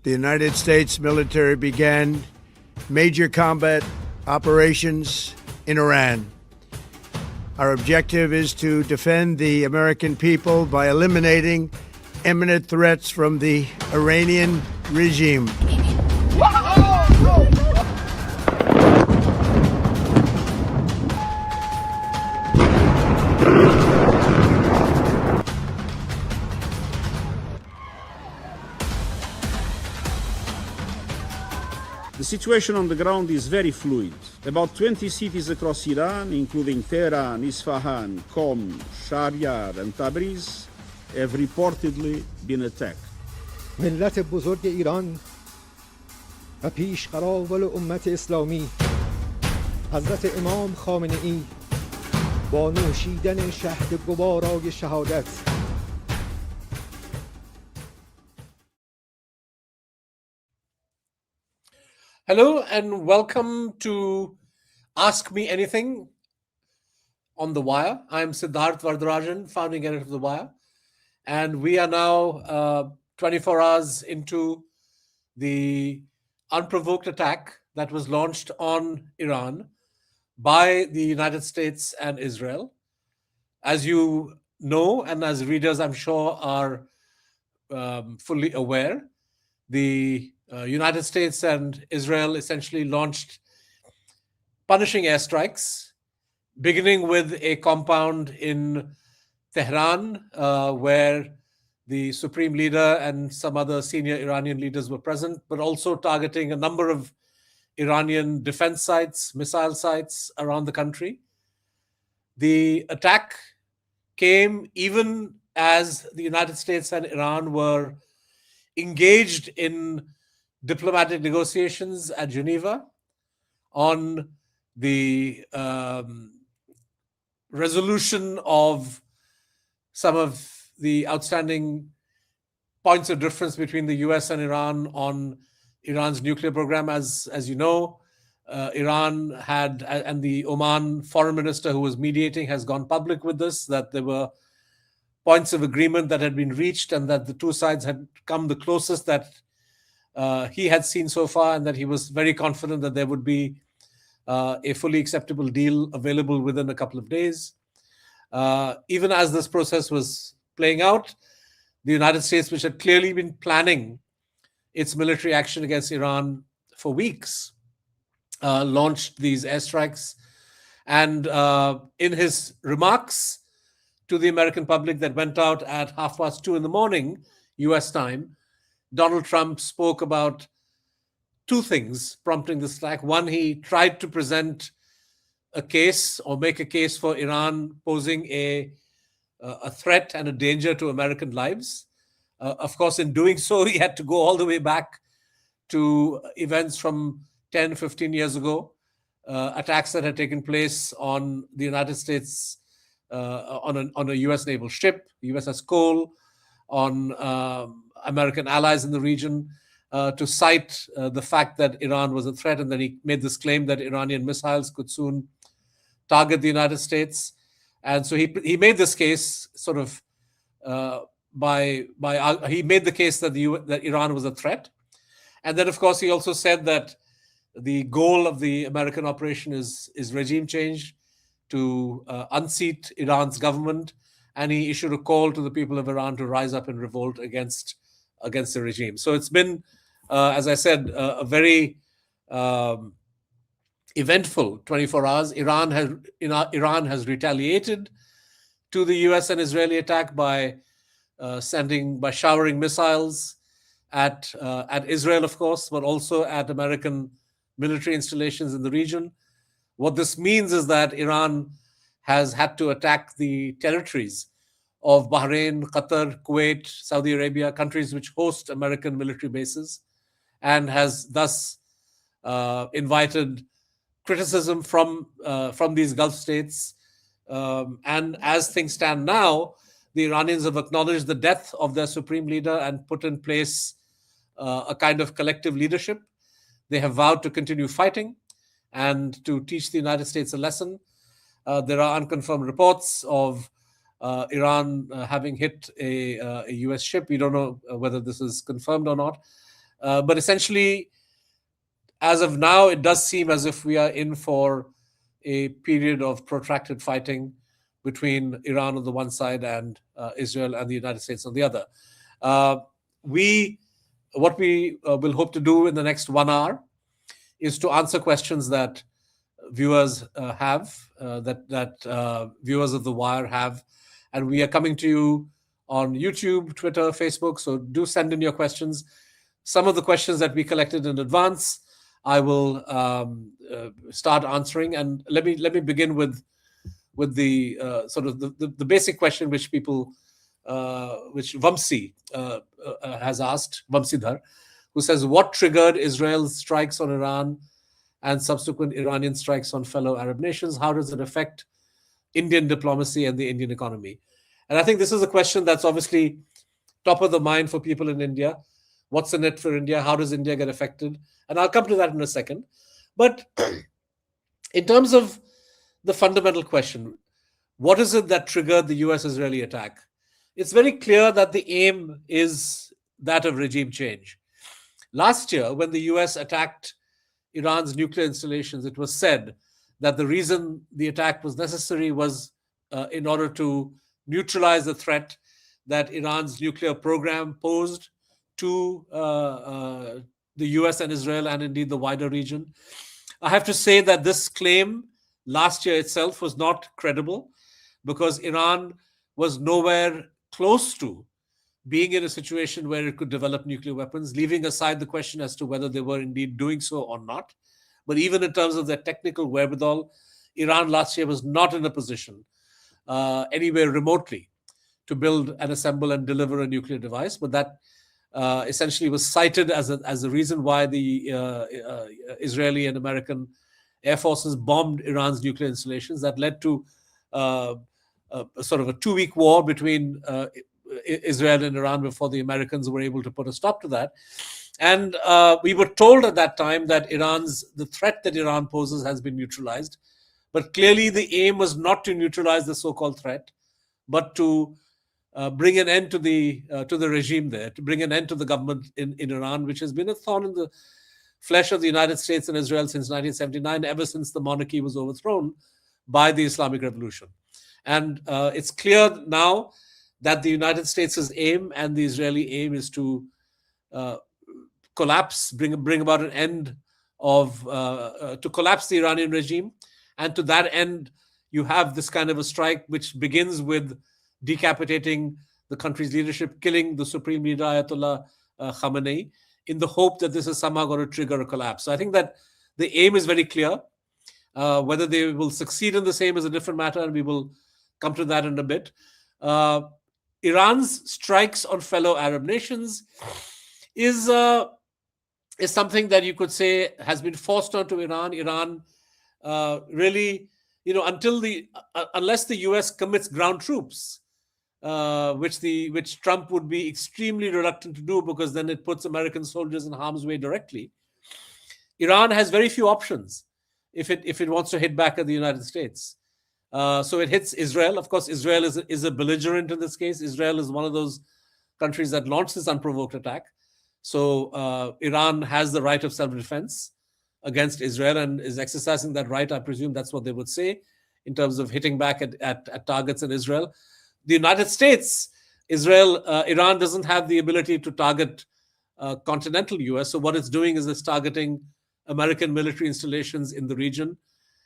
the United States military began major combat operations in Iran. Our objective is to defend the American people by eliminating imminent threats from the Iranian regime. The situation on the ground is very fluid. About 20 cities across Iran, including Tehran, Isfahan, Qom, Shahryar and Tabriz, have reportedly been attacked. ملت بزرگ ایران و پیشقراول امت اسلامی حضرت امام خامنه ای با نوشیدن شهد گوارای شهادت Hello and welcome to Ask Me Anything on The Wire. I'm Siddharth Varadarajan, founding editor of The Wire. And we are now 24 hours into the unprovoked attack that was launched on Iran by the United States and Israel. As you know, and as readers I'm sure are fully aware, the United States and Israel essentially launched punishing airstrikes, beginning with a compound in Tehran, where the supreme leader and some other senior Iranian leaders were present, but also targeting a number of Iranian defense sites, missile sites around the country. The attack came even as the United States and Iran were engaged in diplomatic negotiations at Geneva on the resolution of some of the outstanding points of difference between the US and Iran on Iran's nuclear program. As you know, Iran had, and the Oman foreign minister who was mediating has gone public with this, that there were points of agreement that had been reached and that the two sides had come the closest that he had seen so far, and that he was very confident that there would be a fully acceptable deal available within a couple of days. Even as this process was playing out, the United States, which had clearly been planning its military action against Iran for weeks, launched these airstrikes. And in his remarks to the American public that went out at 2:30 in the morning, US time, Donald Trump spoke about two things prompting this attack. One, he tried to present a case or make a case for Iran posing a threat and a danger to American lives. Of course, in doing so, he had to go all the way back to events from 10, 15 years ago, attacks that had taken place on the United States, on a US naval ship, USS Cole, on American allies in the region, to cite the fact that Iran was a threat, and then he made this claim that Iranian missiles could soon target the United States. And so he made this case sort of he made the case that that Iran was a threat. And then, of course, he also said that the goal of the American operation is regime change, to unseat Iran's government, and he issued a call to the people of Iran to rise up in revolt against the regime. So it's been, as I said, a very eventful 24 hours. Iran has retaliated to the US and Israeli attack by showering missiles at Israel, of course, but also at American military installations in the region. What this means is that Iran has had to attack the territories of Bahrain, Qatar, Kuwait, Saudi Arabia, countries which host American military bases, and has thus invited criticism from these Gulf states. And as things stand now, the Iranians have acknowledged the death of their supreme leader and put in place a kind of collective leadership. They have vowed to continue fighting and to teach the United States a lesson. There are unconfirmed reports of Iran having hit a US ship. We don't know whether this is confirmed or not. But essentially, as of now, it does seem as if we are in for a period of protracted fighting between Iran on the one side and Israel and the United States on the other. What we will hope to do in the next 1 hour is to answer questions that viewers have, that viewers of The Wire have, and we are coming to you on YouTube, Twitter, Facebook. So do send in your questions. Some of the questions that we collected in advance, I will start answering, and let me begin with the sort of the basic question which people which Vamsi has asked, Vamsidhar, who says, what triggered Israel's strikes on Iran and subsequent Iranian strikes on fellow Arab nations? How does it affect Indian diplomacy and the Indian economy? And I think this is a question that's obviously top of the mind for people in India. What's in it for India? How does India get affected? And I'll come to that in a second. But in terms of the fundamental question, what is it that triggered the US-Israeli attack? It's very clear that the aim is that of regime change. Last year, when the US attacked Iran's nuclear installations, it was said that the reason the attack was necessary was in order to neutralize the threat that Iran's nuclear program posed to the US and Israel, and indeed the wider region. I have to say that this claim last year itself was not credible, because Iran was nowhere close to being in a situation where it could develop nuclear weapons, leaving aside the question as to whether they were indeed doing so or not. But even in terms of their technical wherewithal, Iran last year was not in a position anywhere remotely to build and assemble and deliver a nuclear device. But that essentially was cited as a reason why the Israeli and American air forces bombed Iran's nuclear installations. That led to sort of a 2-week war between Israel and Iran before the Americans were able to put a stop to that. And we were told at that time that the threat that Iran poses has been neutralized. But clearly the aim was not to neutralize the so-called threat, but to bring an end to the regime there, to bring an end to the government in Iran, which has been a thorn in the flesh of the United States and Israel since 1979, ever since the monarchy was overthrown by the Islamic Revolution. And it's clear now that the United States' aim and the Israeli aim is to collapse, bring about an end of, to collapse the Iranian regime. And to that end, you have this kind of a strike which begins with decapitating the country's leadership, killing the supreme leader Ayatollah Khamenei, in the hope that this is somehow going to trigger a collapse. So I think that the aim is very clear. Whether they will succeed in the same is a different matter, and we will come to that in a bit. Iran's strikes on fellow Arab nations is something that you could say has been forced onto Iran. Iran really, unless the US commits ground troops, which Trump would be extremely reluctant to do, because then it puts American soldiers in harm's way directly. Iran has very few options if it wants to hit back at the United States. So it hits Israel. Of course, Israel is a belligerent in this case. Israel is one of those countries that launched this unprovoked attack. So Iran has the right of self-defense against Israel and is exercising that right. I presume that's what they would say in terms of hitting back at targets in Israel. The United States, Iran doesn't have the ability to target continental US. So what it's doing is it's targeting American military installations in the region.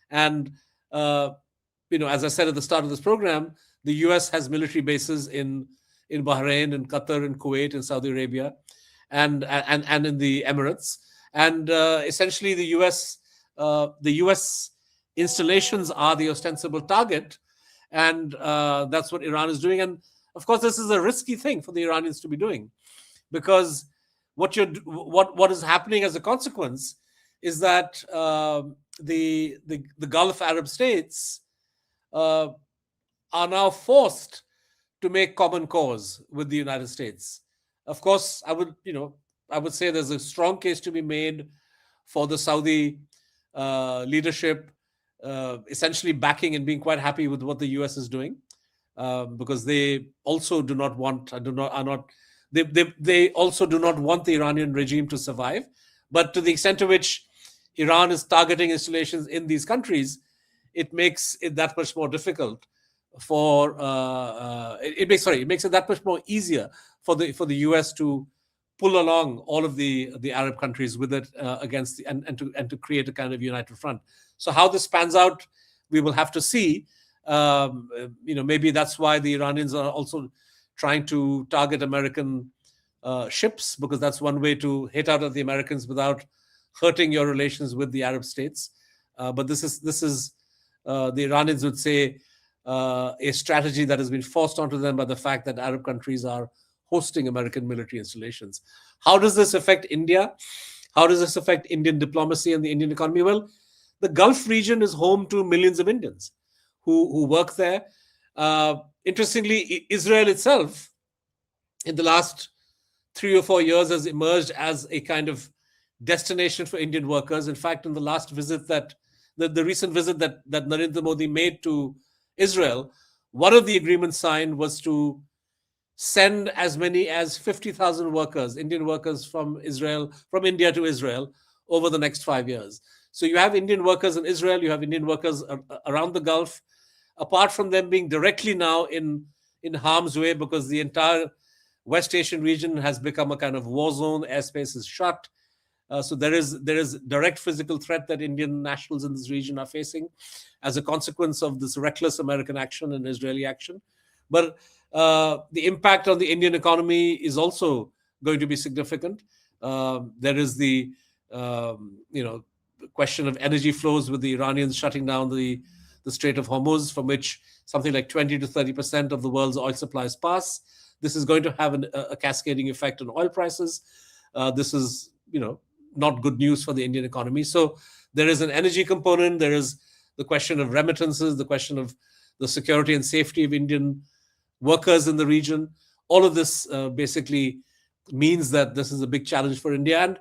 And, as I said at the start of this program, the US has military bases in Bahrain, in Qatar, in Kuwait, in Saudi Arabia, and in the Emirates. And essentially the US installations are the ostensible target. And that's what Iran is doing. And of course, this is a risky thing for the Iranians to be doing, because what is happening as a consequence is that the Gulf Arab states are now forced to make common cause with the United States. Of course, I would say there's a strong case to be made for the Saudi leadership essentially backing and being quite happy with what the US is doing, because they also do not want, are not They also do not want the Iranian regime to survive. But to the extent to which Iran is targeting installations in these countries, it makes it that much more difficult for it makes it that much more easier for the US to pull along all of the Arab countries with it against and to create a kind of united front. So how this pans out, we will have to see. Maybe that's why the Iranians are also trying to target American ships, because that's one way to hit out at the Americans without hurting your relations with the Arab states. But this is the Iranians would say a strategy that has been forced onto them by the fact that Arab countries are hosting American military installations. How does this affect India? How does this affect Indian diplomacy and the Indian economy? Well, the Gulf region is home to millions of Indians who work there. Interestingly, Israel itself, in the last 3 or 4 years, has emerged as a kind of destination for Indian workers. In fact, in the last visit the recent visit that Narendra Modi made to Israel, one of the agreements signed was to send as many as 50,000 workers, Indian workers from India to Israel over the next 5 years. So you have Indian workers in Israel, you have Indian workers around the Gulf, apart from them being directly now in harm's way because the entire West Asian region has become a kind of war zone. Airspace is shut. So there is direct physical threat that Indian nationals in this region are facing as a consequence of this reckless American action and Israeli action. But the impact on the Indian economy is also going to be significant. There is the question of energy flows with the Iranians shutting down the Strait of Hormuz, from which something like 20 to 30% of the world's oil supplies pass. This is going to have a cascading effect on oil prices. This is, not good news for the Indian economy. So there is an energy component. There is the question of remittances, the question of the security and safety of Indian workers in the region. All of this basically means that this is a big challenge for India. And,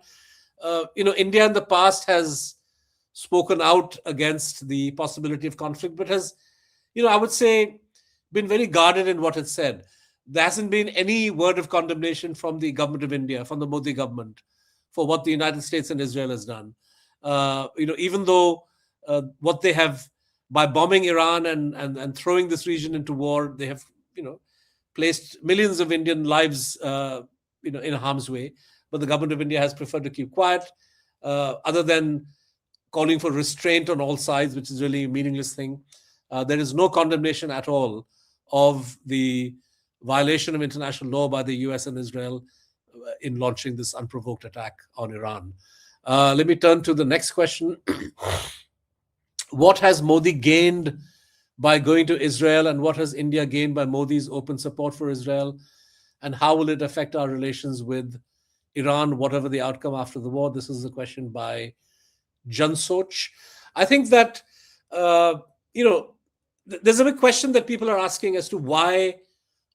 India in the past has spoken out against the possibility of conflict, but has, I would say, been very guarded in what it said. There hasn't been any word of condemnation from the government of India, from the Modi government, for what the United States and Israel has done. Even though what they have, by bombing Iran and throwing this region into war, they have, placed millions of Indian lives, in harm's way. But the government of India has preferred to keep quiet, other than calling for restraint on all sides, which is really a meaningless thing. There is no condemnation at all of the violation of international law by the US and Israel in launching this unprovoked attack on Iran. Let me turn to the next question. What has Modi gained by going to Israel, and what has India gained by Modi's open support for Israel? And how will it affect our relations with Iran, whatever the outcome after the war? This is a question by Jansoch. I think that, there's a big question that people are asking as to why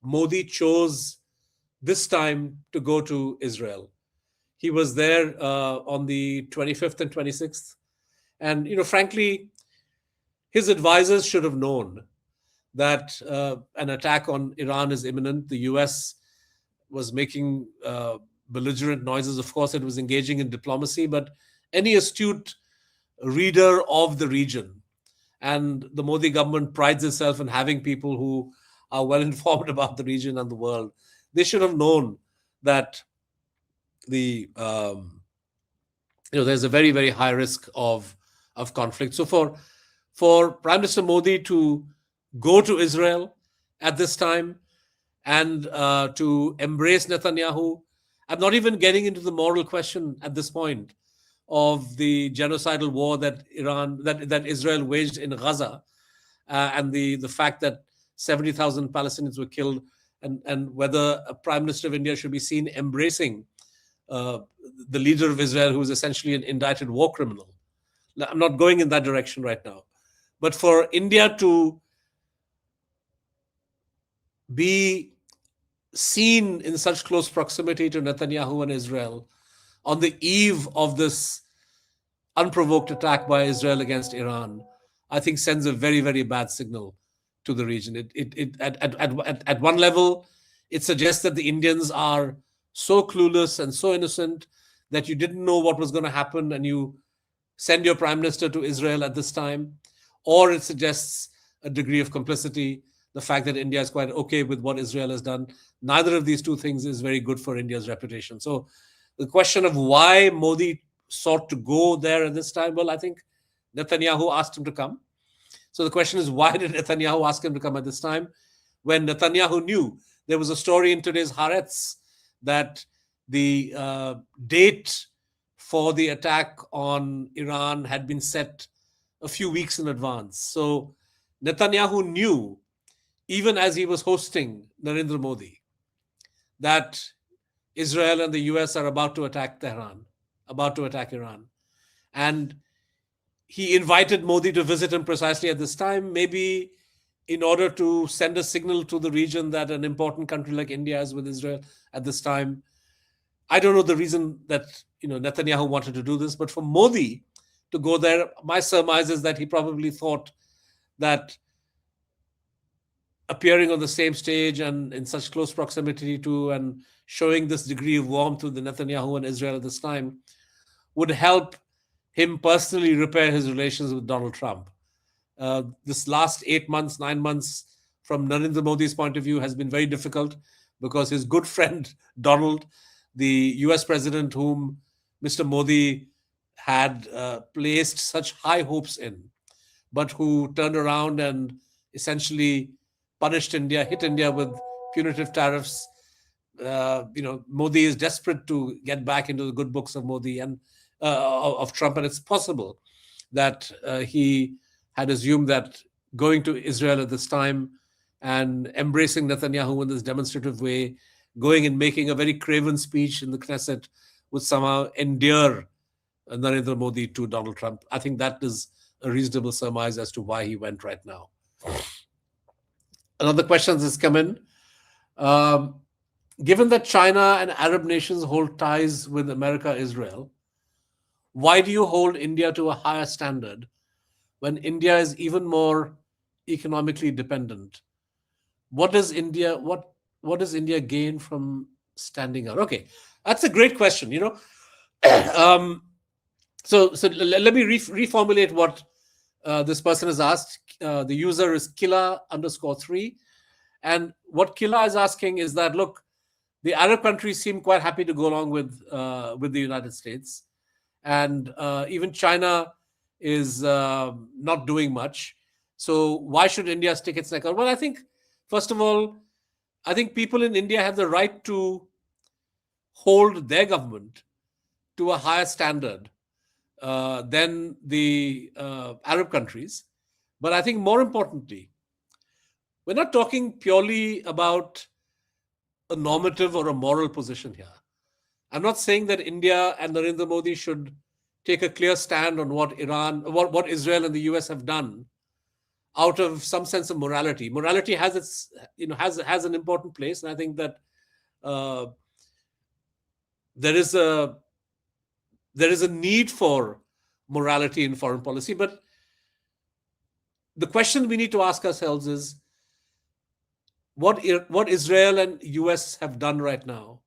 Modi chose this time to go to Israel. He was there on the 25th and 26th. And, frankly, his advisors should have known that an attack on Iran is imminent. The US was making belligerent noises. Of course, it was engaging in diplomacy, but any astute reader of the region, and the Modi government prides itself in having people who are well informed about the region and the world, they should have known that there's a very, very high risk of conflict. So for Prime Minister Modi to go to Israel at this time and to embrace Netanyahu, I'm not even getting into the moral question at this point of the genocidal war that Israel waged in Gaza, and the fact that 70,000 Palestinians were killed, and whether a Prime Minister of India should be seen embracing the leader of Israel, who is essentially an indicted war criminal. I'm not going in that direction right now. But for India to be seen in such close proximity to Netanyahu and Israel on the eve of this unprovoked attack by Israel against Iran, I think sends a very, very bad signal to the region. At one level, It suggests that the Indians are so clueless and so innocent that you didn't know what was going to happen and you send your prime minister to Israel at this time. Or it suggests a degree of complicity, the fact that India is quite okay with what Israel has done. Neither of these two things is very good for India's reputation. So the question of why Modi sought to go there at this time, well, I think Netanyahu asked him to come. So the question is, why did Netanyahu ask him to come at this time? When Netanyahu knew, there was a story in today's Haaretz that the date for the attack on Iran had been set a few weeks in advance. So Netanyahu knew, even as he was hosting Narendra Modi, that Israel and the US are about to attack Tehran, about to attack Iran. And he invited Modi to visit him precisely at this time, maybe in order to send a signal to the region that an important country like India is with Israel at this time. I don't know the reason that Netanyahu wanted to do this, but for Modi to go there, my surmise is that he probably thought that appearing on the same stage and in such close proximity to and showing this degree of warmth to the Netanyahu and Israel at this time would help him personally repair his relations with Donald Trump. This last 8 months, 9 months, from Narendra Modi's point of view, has been very difficult because his good friend Donald, the US president whom Mr. Modi had placed such high hopes in, but who turned around and essentially punished India, hit India with punitive tariffs. Modi is desperate to get back into the good books of Modi and of Trump, and it's possible that he had assumed that going to Israel at this time and embracing Netanyahu in this demonstrative way, going and making a very craven speech in the Knesset, would somehow endear Narendra Modi to Donald Trump. I think that is a reasonable surmise as to why he went right now. Another question has come in. Given that China and Arab nations hold ties with America, Israel, why do you hold India to a higher standard when India is even more economically dependent? What does India gain from standing out? Okay, that's a great question. So let me reformulate what this person has asked. The user is Killa_3, and what Killa is asking is that, look, the Arab countries seem quite happy to go along with the United States, and even China is not doing much. So why should India stick its neck out? Well, I think, first of all, I think people in India have the right to hold their government to a higher standard than the Arab countries. But I think more importantly, we're not talking purely about a normative or a moral position here. I'm not saying that India and Narendra Modi should take a clear stand on what Israel and the US have done out of some sense of morality. Morality has its, has an important place, and I think that there is a need for morality in foreign policy. But the question we need to ask ourselves is, what Israel and US have done right now,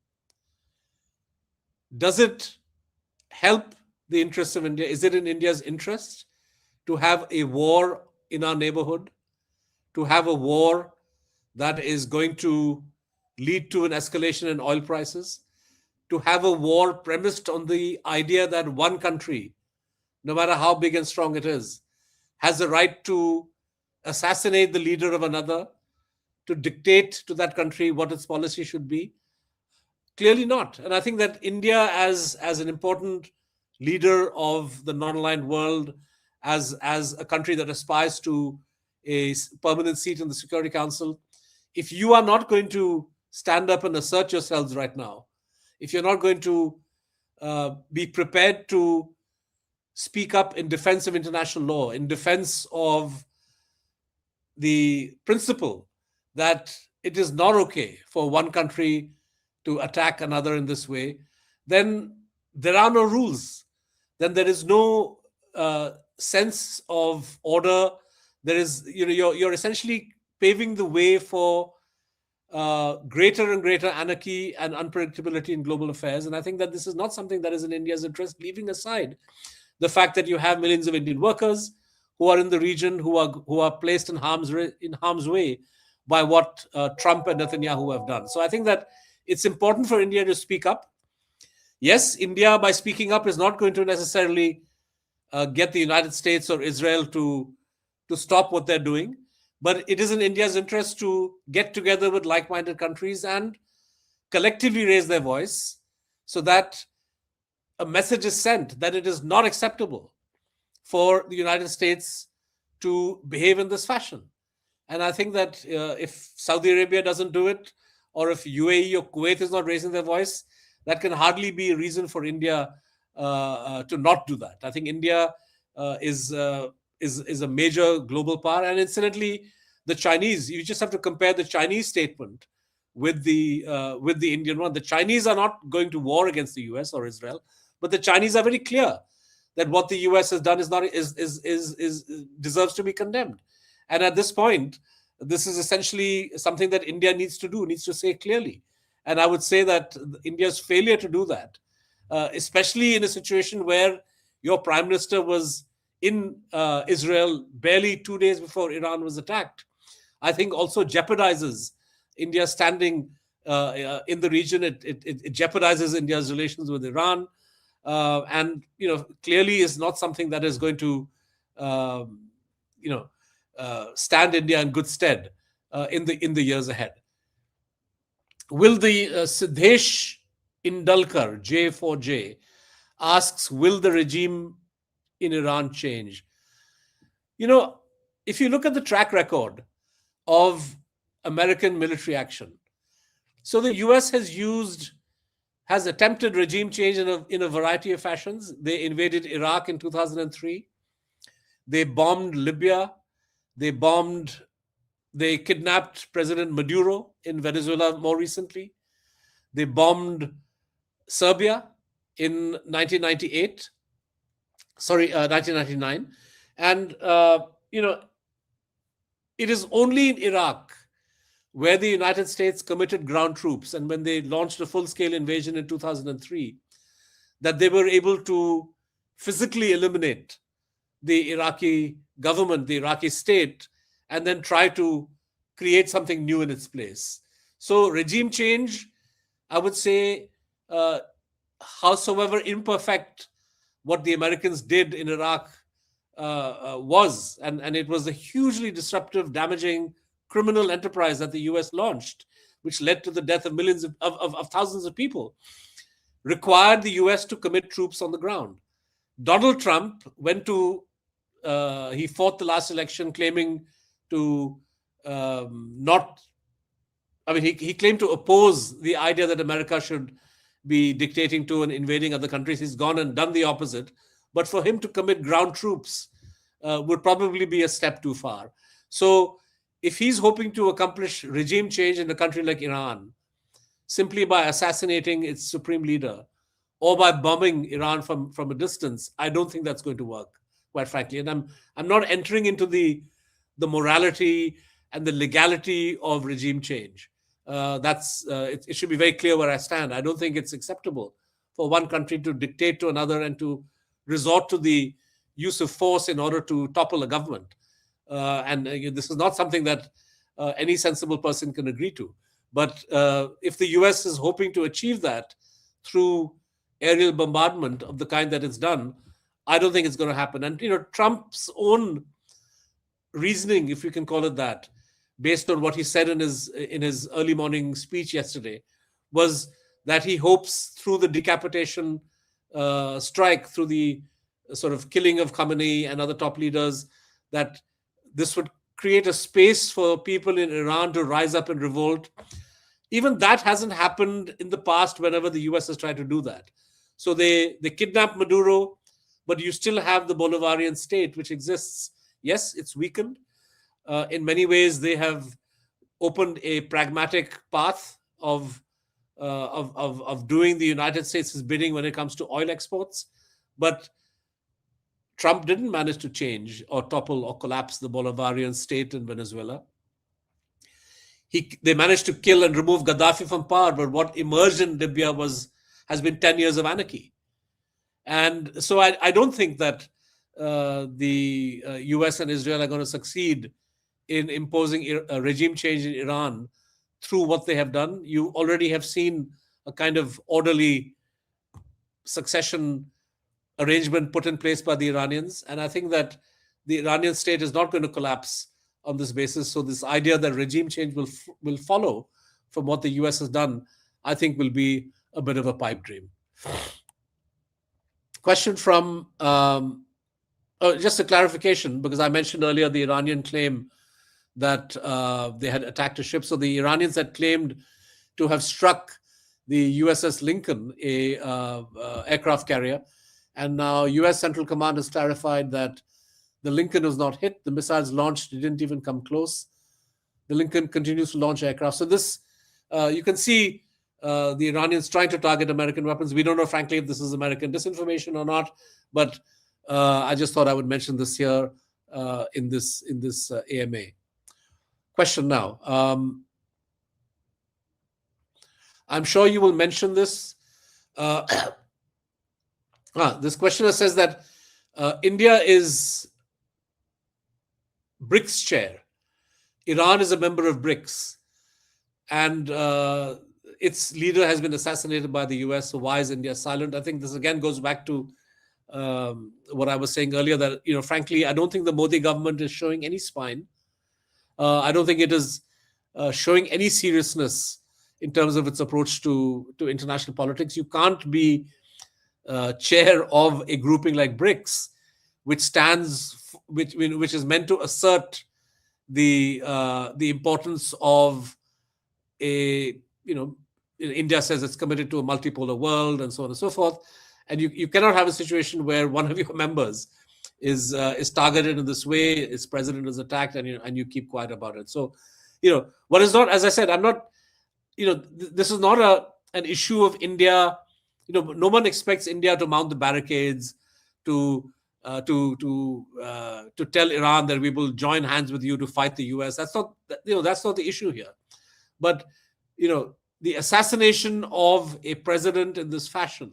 does it help the interests of India? Is it in India's interest to have a war in our neighborhood, to have a war that is going to lead to an escalation in oil prices, to have a war premised on the idea that one country, no matter how big and strong it is, has the right to assassinate the leader of another, to dictate to that country what its policy should be? Clearly not. And I think that India, as an important leader of the non-aligned world, as a country that aspires to a permanent seat in the Security Council, if you are not going to stand up and assert yourselves right now, if you're not going to be prepared to speak up in defense of international law, in defense of the principle that it is not okay for one country to attack another in this way, then there are no rules. Then there is no sense of order. There is, you're essentially paving the way for greater and greater anarchy and unpredictability in global affairs. And I think that this is not something that is in India's interest, leaving aside the fact that you have millions of Indian workers who are in the region who are placed in harm's way by what Trump and Netanyahu have done. So I think that it's important for India to speak up. Yes, India, by speaking up, is not going to necessarily get the United States or Israel to stop what they're doing. But it is in India's interest to get together with like-minded countries and collectively raise their voice so that a message is sent that it is not acceptable for the United States to behave in this fashion. And I think that if Saudi Arabia doesn't do it, or if UAE or Kuwait is not raising their voice, that can hardly be a reason for India to not do that. I think India is a major global power. And incidentally, the Chinese, you just have to compare the Chinese statement with the Indian one. The Chinese are not going to war against the US or Israel, but the Chinese are very clear that what the US has done deserves to be condemned. And at this point, this is essentially something that India needs to do, needs to say clearly. And I would say that India's failure to do that, especially in a situation where your prime minister was in Israel barely 2 days before Iran was attacked, I think also jeopardizes India's standing in the region. It jeopardizes India's relations with Iran, and clearly is not something that is going to stand India in good stead in the years ahead. Will the Siddhesh Indalkar J4J asks, will the regime in Iran change? If you look at the track record of American military action, so the US has attempted regime change in a variety of fashions. They invaded Iraq in 2003. They bombed Libya. They kidnapped President Maduro in Venezuela more recently. They bombed Serbia in 1999. And, it is only in Iraq where the United States committed ground troops, and when they launched a full-scale invasion in 2003, that they were able to physically eliminate the Iraqi government, the Iraqi state, and then try to create something new in its place. So regime change, I would say, howsoever imperfect what the Americans did in Iraq was, and it was a hugely disruptive, damaging, criminal enterprise that the US launched, which led to the death of millions of thousands of people, required the US to commit troops on the ground. Donald Trump he fought the last election claiming to he claimed to oppose the idea that America should be dictating to and invading other countries. He's gone and done the opposite. But for him to commit ground troops would probably be a step too far. So if he's hoping to accomplish regime change in a country like Iran simply by assassinating its supreme leader or by bombing Iran from a distance, I don't think that's going to work, quite frankly. And I'm not entering into the morality and the legality of regime change. It should be very clear where I stand. I don't think it's acceptable for one country to dictate to another and to resort to the use of force in order to topple a government. This is not something that any sensible person can agree to. But if the US is hoping to achieve that through aerial bombardment of the kind that it's done, I don't think it's going to happen. And Trump's own reasoning, if you can call it that, based on what he said in his early morning speech yesterday, was that he hopes through the decapitation strike, through the sort of killing of Khamenei and other top leaders, that this would create a space for people in Iran to rise up and revolt. Even that hasn't happened in the past whenever the US has tried to do that. So they kidnapped Maduro, but you still have the Bolivarian state, which exists. Yes, it's weakened. In many ways, they have opened a pragmatic path of doing the United States' bidding when it comes to oil exports. But Trump didn't manage to change or topple or collapse the Bolivarian state in Venezuela. they managed to kill and remove Gaddafi from power, but what emerged in Libya has been 10 years of anarchy. And so I don't think that the US and Israel are going to succeed in imposing a regime change in Iran through what they have done. You already have seen a kind of orderly succession arrangement put in place by the Iranians. And I think that the Iranian state is not going to collapse on this basis. So this idea that regime change will follow from what the US has done, I think will be a bit of a pipe dream. Question from, just a clarification, because I mentioned earlier the Iranian claim that they had attacked a ship. So the Iranians had claimed to have struck the USS Lincoln, a aircraft carrier. And now US Central Command has clarified that the Lincoln was not hit. The missiles launched didn't even come close. The Lincoln continues to launch aircraft. So this, you can see the Iranians trying to target American weapons. We don't know, frankly, if this is American disinformation or not. But I just thought I would mention this here in this AMA. Question now. I'm sure you will mention this. This questioner says that India is BRICS chair. Iran is a member of BRICS. And its leader has been assassinated by the US. So why is India silent? I think this again goes back to what I was saying earlier, that, frankly, I don't think the Modi government is showing any spine. I don't think it is showing any seriousness in terms of its approach to international politics. You can't be chair of a grouping like BRICS, which is meant to assert the importance of India says it's committed to a multipolar world and so on and so forth. And you cannot have a situation where one of your members is targeted in this way, its president is attacked, and you keep quiet about it. So, what is not, as I said, I'm not, this is not an issue of India. No one expects India to mount the barricades, to tell Iran that we will join hands with you to fight the US. That's not the issue here. But, the assassination of a president in this fashion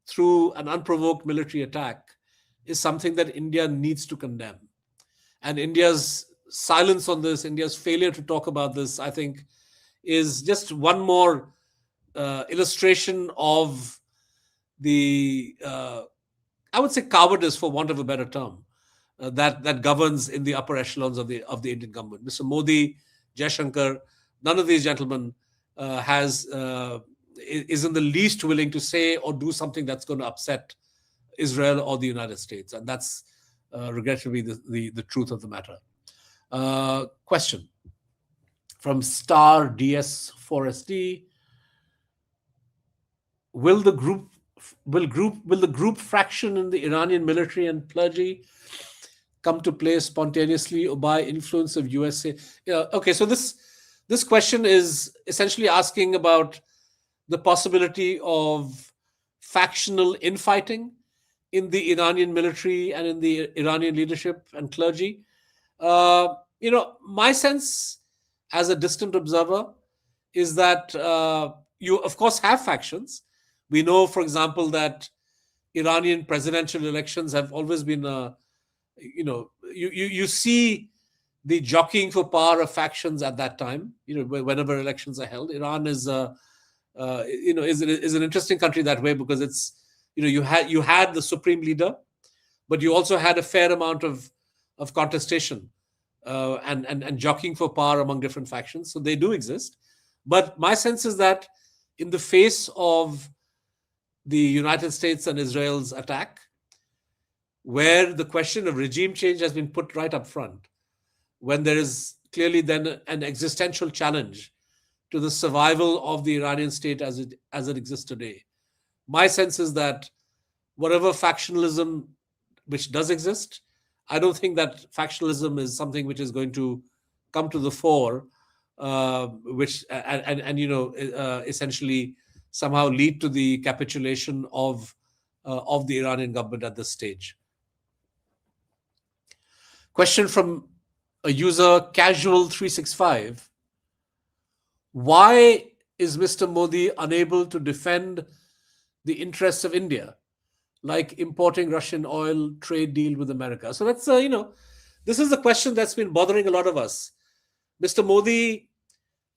through an unprovoked military attack is something that India needs to condemn. And India's silence on this, India's failure to talk about this, I think, is just one more illustration of the, I would say, cowardice, for want of a better term, that governs in the upper echelons of the Indian government. Mr. Modi, Jaishankar, none of these gentlemen is in the least willing to say or do something that's going to upset Israel or the United States. And that's regrettably the truth of the matter. Question from Star DS4SD. Will the group fraction in the Iranian military and clergy come to play spontaneously or by influence of USA? Okay, so this question is essentially asking about the possibility of factional infighting in the Iranian military and in the Iranian leadership and clergy. My sense as a distant observer is that you, of course, have factions. We know, for example, that Iranian presidential elections have always been, you see the jockeying for power of factions at that time. Whenever elections are held, Iran is an interesting country that way, because it's, you had the supreme leader, but you also had a fair amount of contestation and jockeying for power among different factions. So they do exist. But my sense is that in the face of the United States and Israel's attack, where the question of regime change has been put right up front, when there is clearly then an existential challenge to the survival of the Iranian state as it exists today, my sense is that whatever factionalism which does exist, I don't think that factionalism is something which is going to come to the fore, essentially somehow lead to the capitulation of the Iranian government at this stage. Question from a user casual365, why is Mr. Modi unable to defend the interests of India, like importing Russian oil, trade deal with America? So that's, this is the question that's been bothering a lot of us. Mr. Modi,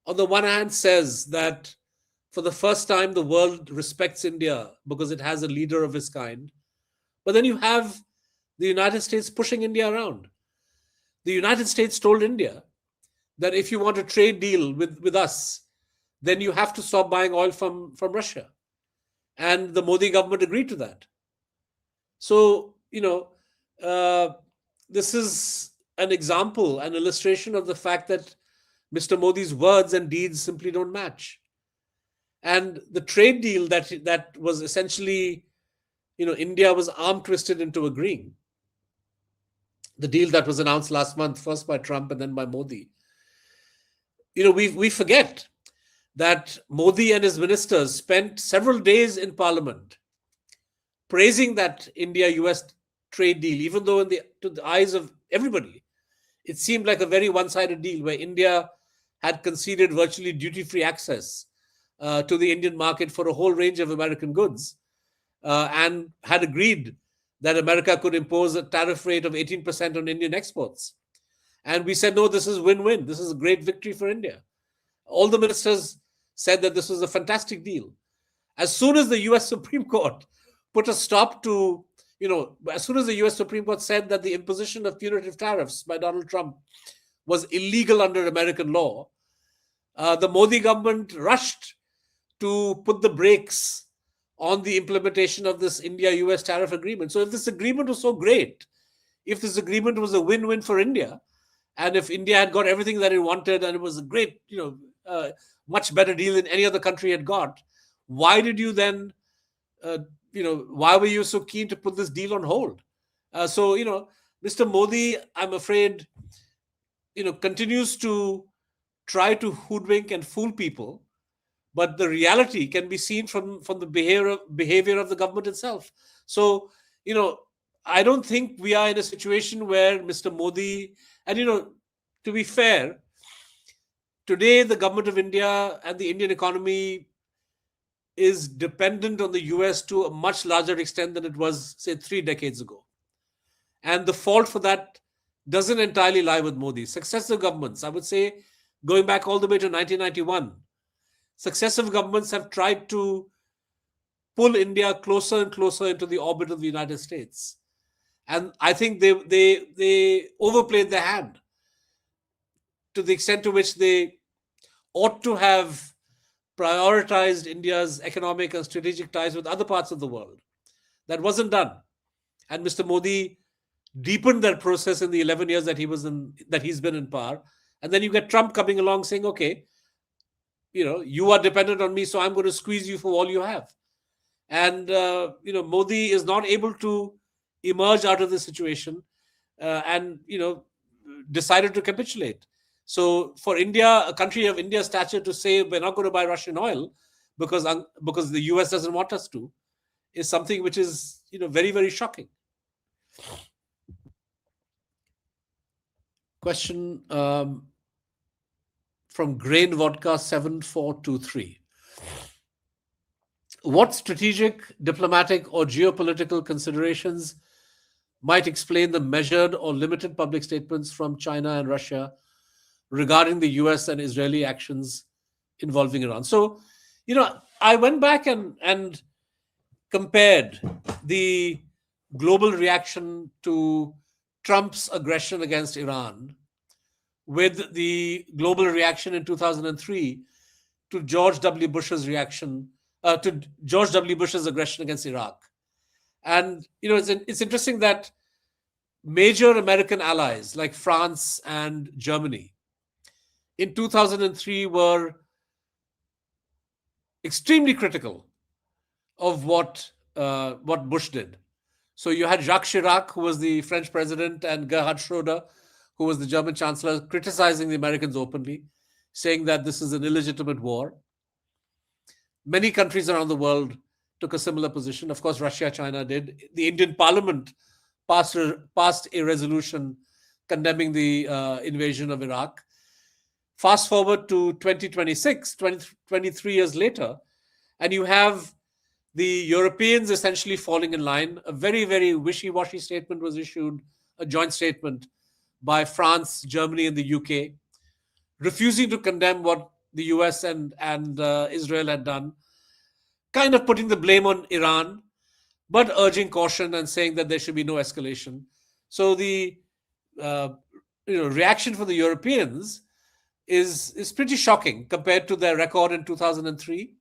on the one hand, says that for the first time, the world respects India because it has a leader of his kind. But then you have the United States pushing India around. The United States told India that if you want a trade deal with us, then you have to stop buying oil from Russia. And the Modi government agreed to that. So, this is an example, an illustration of the fact that Mr. Modi's words and deeds simply don't match. And the trade deal that was essentially, India was arm twisted into agreeing. The deal that was announced last month, first by Trump and then by Modi. We forget that Modi and his ministers spent several days in Parliament praising that India-US trade deal, even though to the eyes of everybody, it seemed like a very one-sided deal where India had conceded virtually duty-free access to the Indian market for a whole range of American goods and had agreed that America could impose a tariff rate of 18% on Indian exports. And we said, no, this is win-win. This is a great victory for India. All the ministers said that this was a fantastic deal. As soon as the US Supreme Court put a stop to, as soon as the US Supreme Court said that the imposition of punitive tariffs by Donald Trump was illegal under American law, the Modi government rushed to put the brakes on the implementation of this India-US tariff agreement. So if this agreement was so great, if this agreement was a win-win for India, and if India had got everything that it wanted and it was a great, much better deal than any other country had got, why did you then, why were you so keen to put this deal on hold? So, Mr. Modi, I'm afraid, continues to try to hoodwink and fool people, but the reality can be seen from the behavior of the government itself. So, I don't think we are in a situation where Mr. Modi, and, to be fair, today the government of India and the Indian economy is dependent on the US to a much larger extent than it was, say, 3 decades ago. And the fault for that doesn't entirely lie with Modi. Successive governments, I would say, going back all the way to 1991, successive governments have tried to pull India closer and closer into the orbit of the United States. And I think they overplayed their hand to the extent to which they ought to have prioritized India's economic and strategic ties with other parts of the world. That wasn't done. And Mr. Modi deepened that process in the 11 years that he's been in power. And then you get Trump coming along saying, okay, you are dependent on me, so I'm going to squeeze you for all you have. And, Modi is not able to emerge out of this situation and, decided to capitulate. So for India, a country of India's stature, to say we're not going to buy Russian oil because the US doesn't want us to, is something which is, very, very shocking. Question from Grain Vodka 7423. What strategic, diplomatic, or geopolitical considerations might explain the measured or limited public statements from China and Russia regarding the US and Israeli actions involving Iran? So, I went back and compared the global reaction to Trump's aggression against Iran with the global reaction in 2003 to George W. Bush's reaction to George W. Bush's aggression against Iraq. And, it's interesting that major American allies like France and Germany in 2003 were extremely critical of what Bush did. So you had Jacques Chirac, who was the French president, and Gerhard Schroeder, who was the German chancellor, criticizing the Americans openly, saying that this is an illegitimate war. Many countries around the world took a similar position. Of course, Russia, China did. The Indian Parliament passed a resolution condemning the invasion of Iraq. Fast forward to 2026, 23 years later, and you have the Europeans essentially falling in line. A very, very wishy-washy statement was issued, a joint statement by France, Germany, and the UK, refusing to condemn what the US and Israel had done, kind of putting the blame on Iran, but urging caution and saying that there should be no escalation. So the reaction for the Europeans is pretty shocking compared to their record in 2003.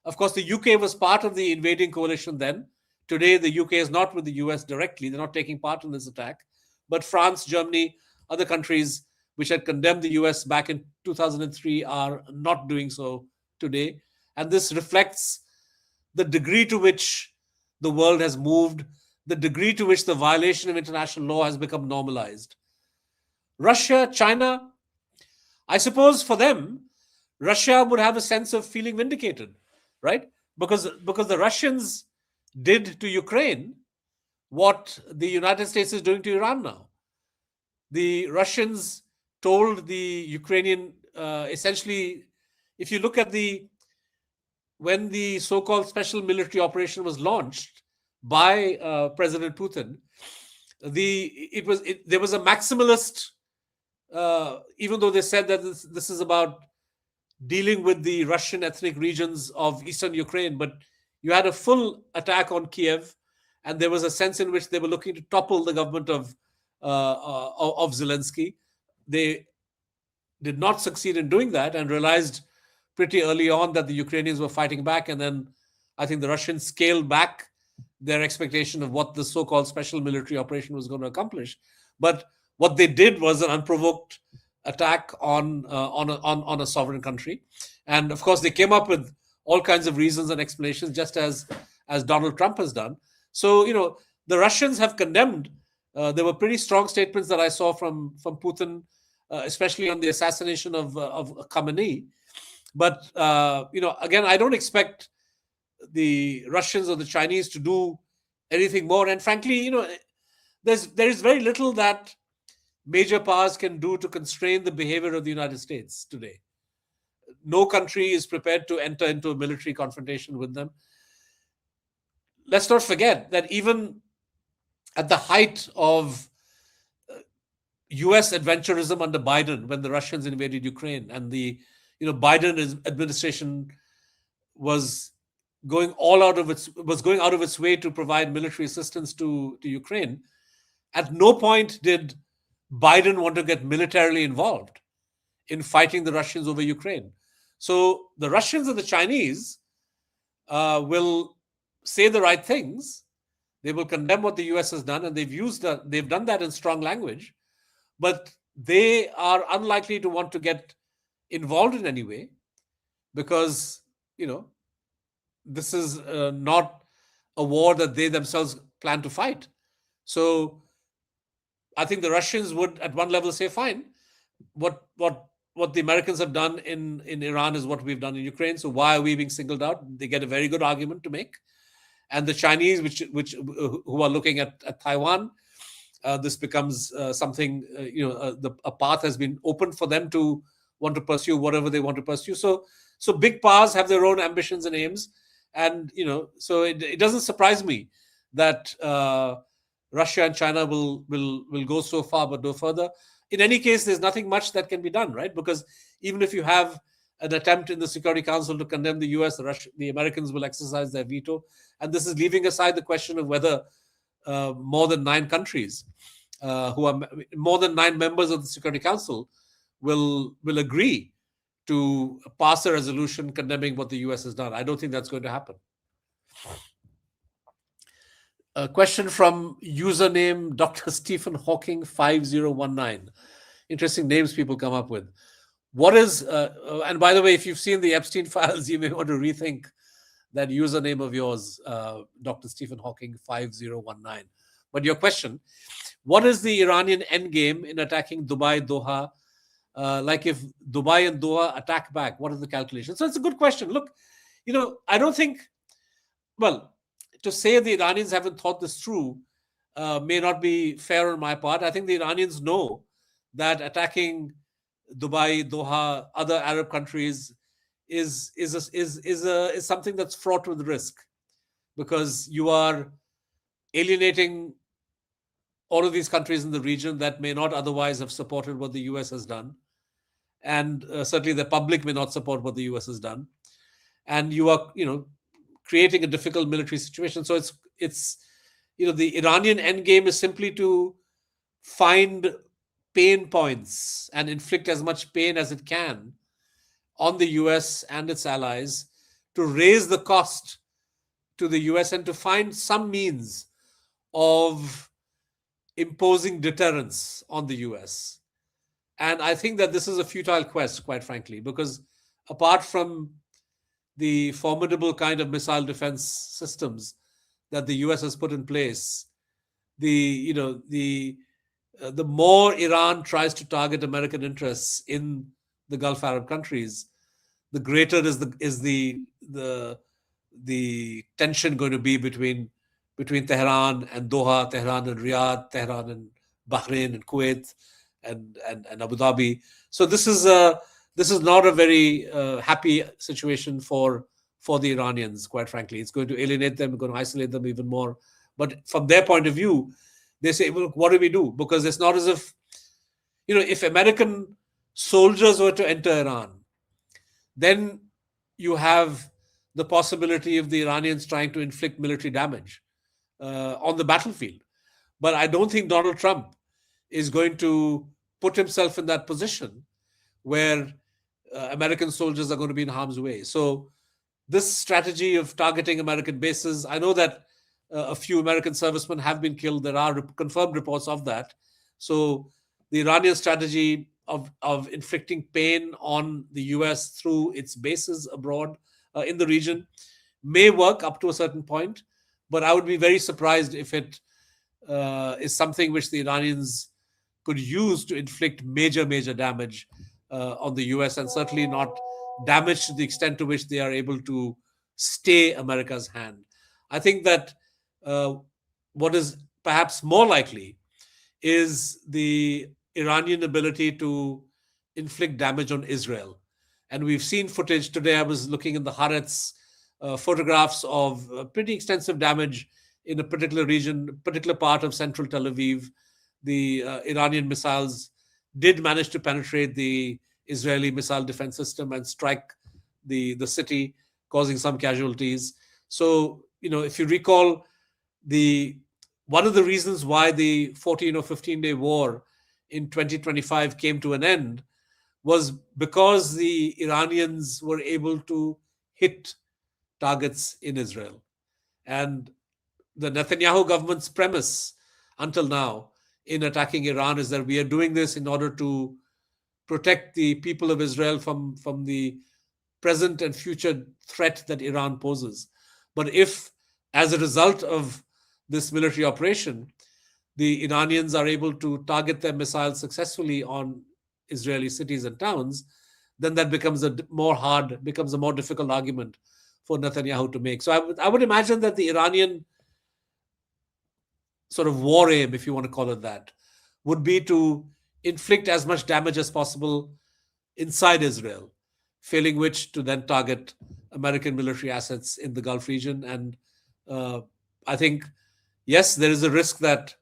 Of course, the UK was part of the invading coalition then. Today, the UK is not with the US directly. They're not taking part in this attack. But France, Germany, other countries which had condemned the US back in 2003 are not doing so today. And this reflects the degree to which the world has moved, the degree to which the violation of international law has become normalized. Russia, China, I suppose for them, Russia would have a sense of feeling vindicated, right? Because the Russians did to Ukraine what the United States is doing to Iran now. The Russians told the Ukrainian, essentially, if you look at when the so-called special military operation was launched by President Putin, there was a maximalist, even though they said that this is about dealing with the Russian ethnic regions of eastern Ukraine, but you had a full attack on Kiev, and there was a sense in which they were looking to topple the government of Zelensky. They did not succeed in doing that and realized pretty early on that the Ukrainians were fighting back, and then I think the Russians scaled back their expectation of what the so-called special military operation was going to accomplish. But what they did was an unprovoked attack on a sovereign country, and of course they came up with all kinds of reasons and explanations, just as Donald Trump has done. So the Russians have condemned. There were pretty strong statements that I saw from Putin, especially on the assassination of Khamenei. But again, I don't expect the Russians or the Chinese to do anything more. And frankly, there is very little that major powers can do to constrain the behavior of the United States today. No country is prepared to enter into a military confrontation with them. Let's not forget that even at the height of US adventurism under Biden, when the Russians invaded Ukraine, and the Biden administration was going out of its way to provide military assistance to Ukraine, at no point did Biden want to get militarily involved in fighting the Russians over Ukraine. So the Russians and the Chinese will say the right things. They will condemn what the US has done, and they've done that in strong language, but they are unlikely to want to get involved in any way, because this is not a war that they themselves plan to fight. So I think the Russians would at one level say, fine, what the Americans have done in Iran is what we've done in Ukraine, so why are we being singled out? They get a very good argument to make. And the Chinese, who are looking at Taiwan, this becomes something, a path has been opened for them to want to pursue whatever they want to pursue. So big powers have their own ambitions and aims. And, so it doesn't surprise me that Russia and China will go so far, but no further. In any case, there's nothing much that can be done, right? Because even if you have an attempt in the Security Council to condemn the US, the Americans will exercise their veto. And this is leaving aside the question of whether more than 9 countries, who are more than 9 members of the Security Council, will agree to pass a resolution condemning what the US has done. I don't think that's going to happen. A question from username Dr. Stephen Hawking 5019. Interesting names people come up with. What is, and by the way, if you've seen the Epstein files, you may want to rethink that username of yours, Dr. Stephen Hawking 5019. But your question, what is the Iranian endgame in attacking Dubai, Doha? Like if Dubai and Doha attack back, what are the calculations? So it's a good question. Look, I don't think, well, to say the Iranians haven't thought this through may not be fair on my part. I think the Iranians know that attacking Dubai, Doha, other Arab countries is something that's fraught with risk, because you are alienating all of these countries in the region that may not otherwise have supported what the US has done. And certainly the public may not support what the US has done. And you are, creating a difficult military situation. So it's the Iranian endgame is simply to find pain points and inflict as much pain as it can on the US and its allies, to raise the cost to the US and to find some means of imposing deterrence on the US. And I think that this is a futile quest, quite frankly, because apart from the formidable kind of missile defense systems that the US has put in place, the more Iran tries to target American interests in the Gulf Arab countries, the greater is the tension going to be between Tehran and Doha, Tehran and Riyadh, Tehran and Bahrain and Kuwait and Abu Dhabi. So this is not a very happy situation for the Iranians, quite frankly. It's going to alienate them, going to isolate them even more. But from their point of view, they say, well, what do we do? Because it's not as if, if American soldiers were to enter Iran, then you have the possibility of the Iranians trying to inflict military damage on the battlefield. But I don't think Donald Trump is going to put himself in that position where American soldiers are going to be in harm's way. So this strategy of targeting American bases, I know that a few American servicemen have been killed. There are confirmed reports of that. So the Iranian strategy of inflicting pain on the US through its bases abroad in the region may work up to a certain point, but I would be very surprised if it is something which the Iranians could use to inflict major damage on the US, and certainly not damage to the extent to which they are able to stay America's hand. I think that what is perhaps more likely is the Iranian ability to inflict damage on Israel. And we've seen footage today. I was looking in the Haaretz, photographs of pretty extensive damage in a particular region, particular part of central Tel Aviv. The Iranian missiles did manage to penetrate the Israeli missile defense system and strike the city, causing some casualties. So, if you recall, one of the reasons why the 14 or 15-day war in 2025 came to an end was because the Iranians were able to hit targets in Israel. And the Netanyahu government's premise until now in attacking Iran is that we are doing this in order to protect the people of Israel from the present and future threat that Iran poses. But if, as a result of this military operation, the Iranians are able to target their missiles successfully on Israeli cities and towns, then that becomes a more difficult argument for Netanyahu to make. So I would imagine that the Iranian sort of war aim, if you want to call it that, would be to inflict as much damage as possible inside Israel, failing which to then target American military assets in the Gulf region. And I think, yes, there is a risk that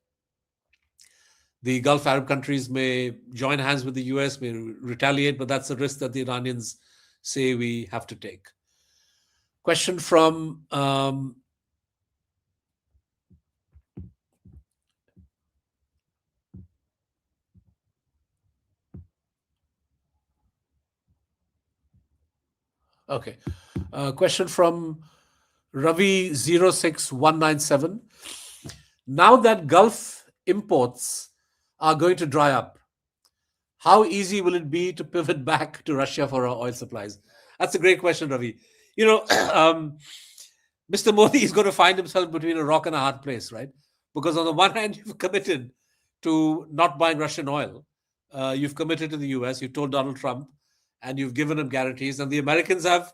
the Gulf Arab countries may join hands with the US, may retaliate, but that's a risk that the Iranians say we have to take. Question from question from Ravi06197. Now that Gulf imports are going to dry up, how easy will it be to pivot back to Russia for our oil supplies? That's a great question, Ravi. Mr. Modi is going to find himself between a rock and a hard place, right? Because on the one hand, you've committed to not buying Russian oil. You've committed to the US. You told Donald Trump, and you've given him guarantees. And the Americans have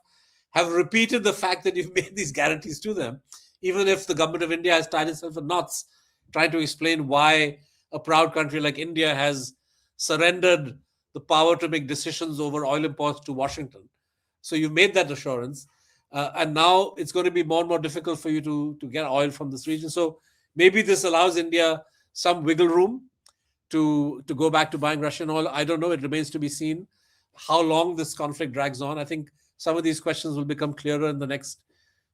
repeated the fact that you've made these guarantees to them, even if the government of India has tied itself in knots trying to explain why a proud country like India has surrendered the power to make decisions over oil imports to Washington. So you made that assurance. And now it's going to be more and more difficult for you to get oil from this region. So maybe this allows India some wiggle room to go back to buying Russian oil. I don't know. It remains to be seen how long this conflict drags on. I think some of these questions will become clearer in the next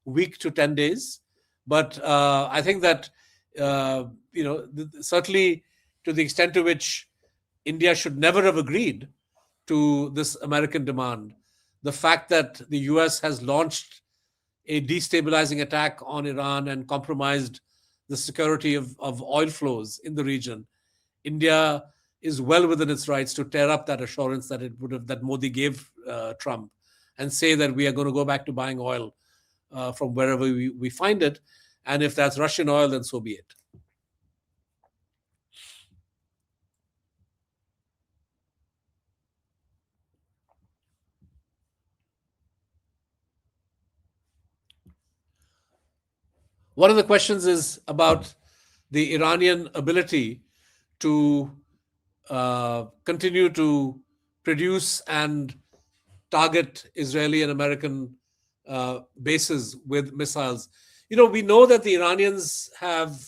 week to 10 days. But I think that, certainly to the extent to which India should never have agreed to this American demand, the fact that the US has launched a destabilizing attack on Iran and compromised the security of oil flows in the region, India is well within its rights to tear up that assurance that Modi gave Trump and say that we are going to go back to buying oil from wherever we find it. And if that's Russian oil, then so be it. One of the questions is about the Iranian ability to continue to produce and target Israeli and American bases with missiles. We know that the Iranians have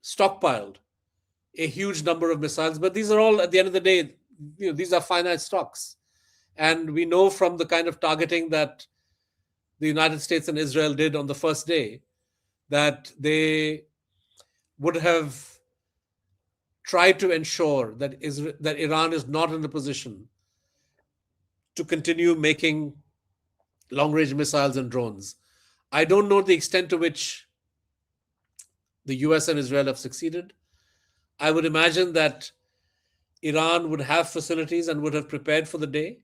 stockpiled a huge number of missiles, but these are all, at the end of the day, these are finite stocks. And we know from the kind of targeting that the United States and Israel did on the first day that they would have tried to ensure that Iran is not in a position to continue making long-range missiles and drones. I don't know the extent to which the US and Israel have succeeded. I would imagine that Iran would have facilities and would have prepared for the day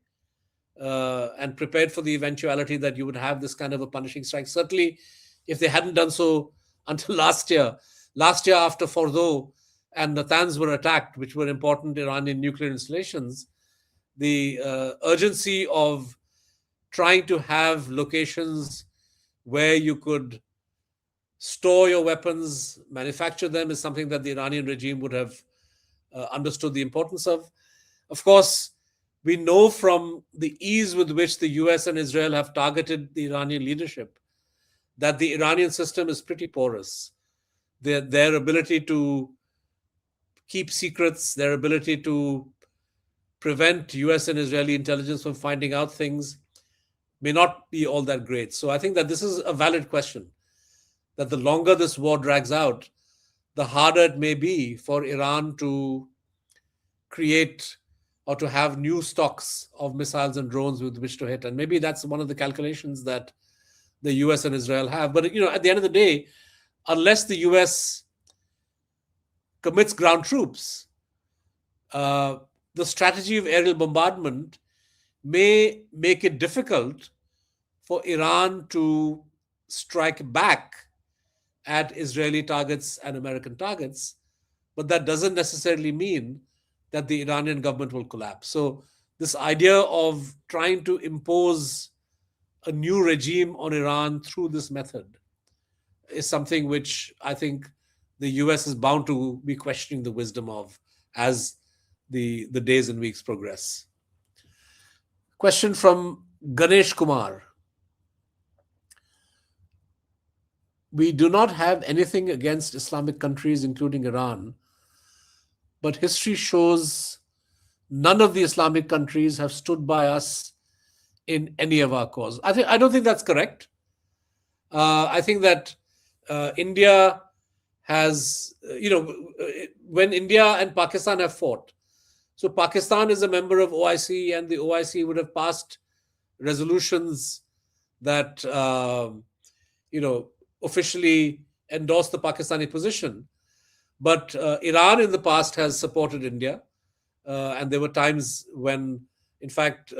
and prepared for the eventuality that you would have this kind of a punishing strike. Certainly, if they hadn't done so until last year after Fordo and Natanz were attacked, which were important Iranian nuclear installations, the urgency of trying to have locations where you could store your weapons, manufacture them, is something that the Iranian regime would have understood the importance of. Of course, we know from the ease with which the US and Israel have targeted the Iranian leadership that the Iranian system is pretty porous. Their ability to keep secrets, their ability to prevent US and Israeli intelligence from finding out things may not be all that great. So I think that this is a valid question, that the longer this war drags out, the harder it may be for Iran to create or to have new stocks of missiles and drones with which to hit. And maybe that's one of the calculations that the US and Israel have. But, at the end of the day, unless the US commits ground troops, the strategy of aerial bombardment may make it difficult for Iran to strike back at Israeli targets and American targets, but that doesn't necessarily mean that the Iranian government will collapse. So this idea of trying to impose a new regime on Iran through this method is something which I think the US is bound to be questioning the wisdom of as the days and weeks progress. Question from Ganesh Kumar. We do not have anything against Islamic countries, including Iran, but history shows none of the Islamic countries have stood by us in any of our cause. I don't think that's correct. I think that India has, when India and Pakistan have fought, so Pakistan is a member of OIC, and the OIC would have passed resolutions that, officially endorse the Pakistani position. But Iran in the past has supported India. And there were times when, in fact,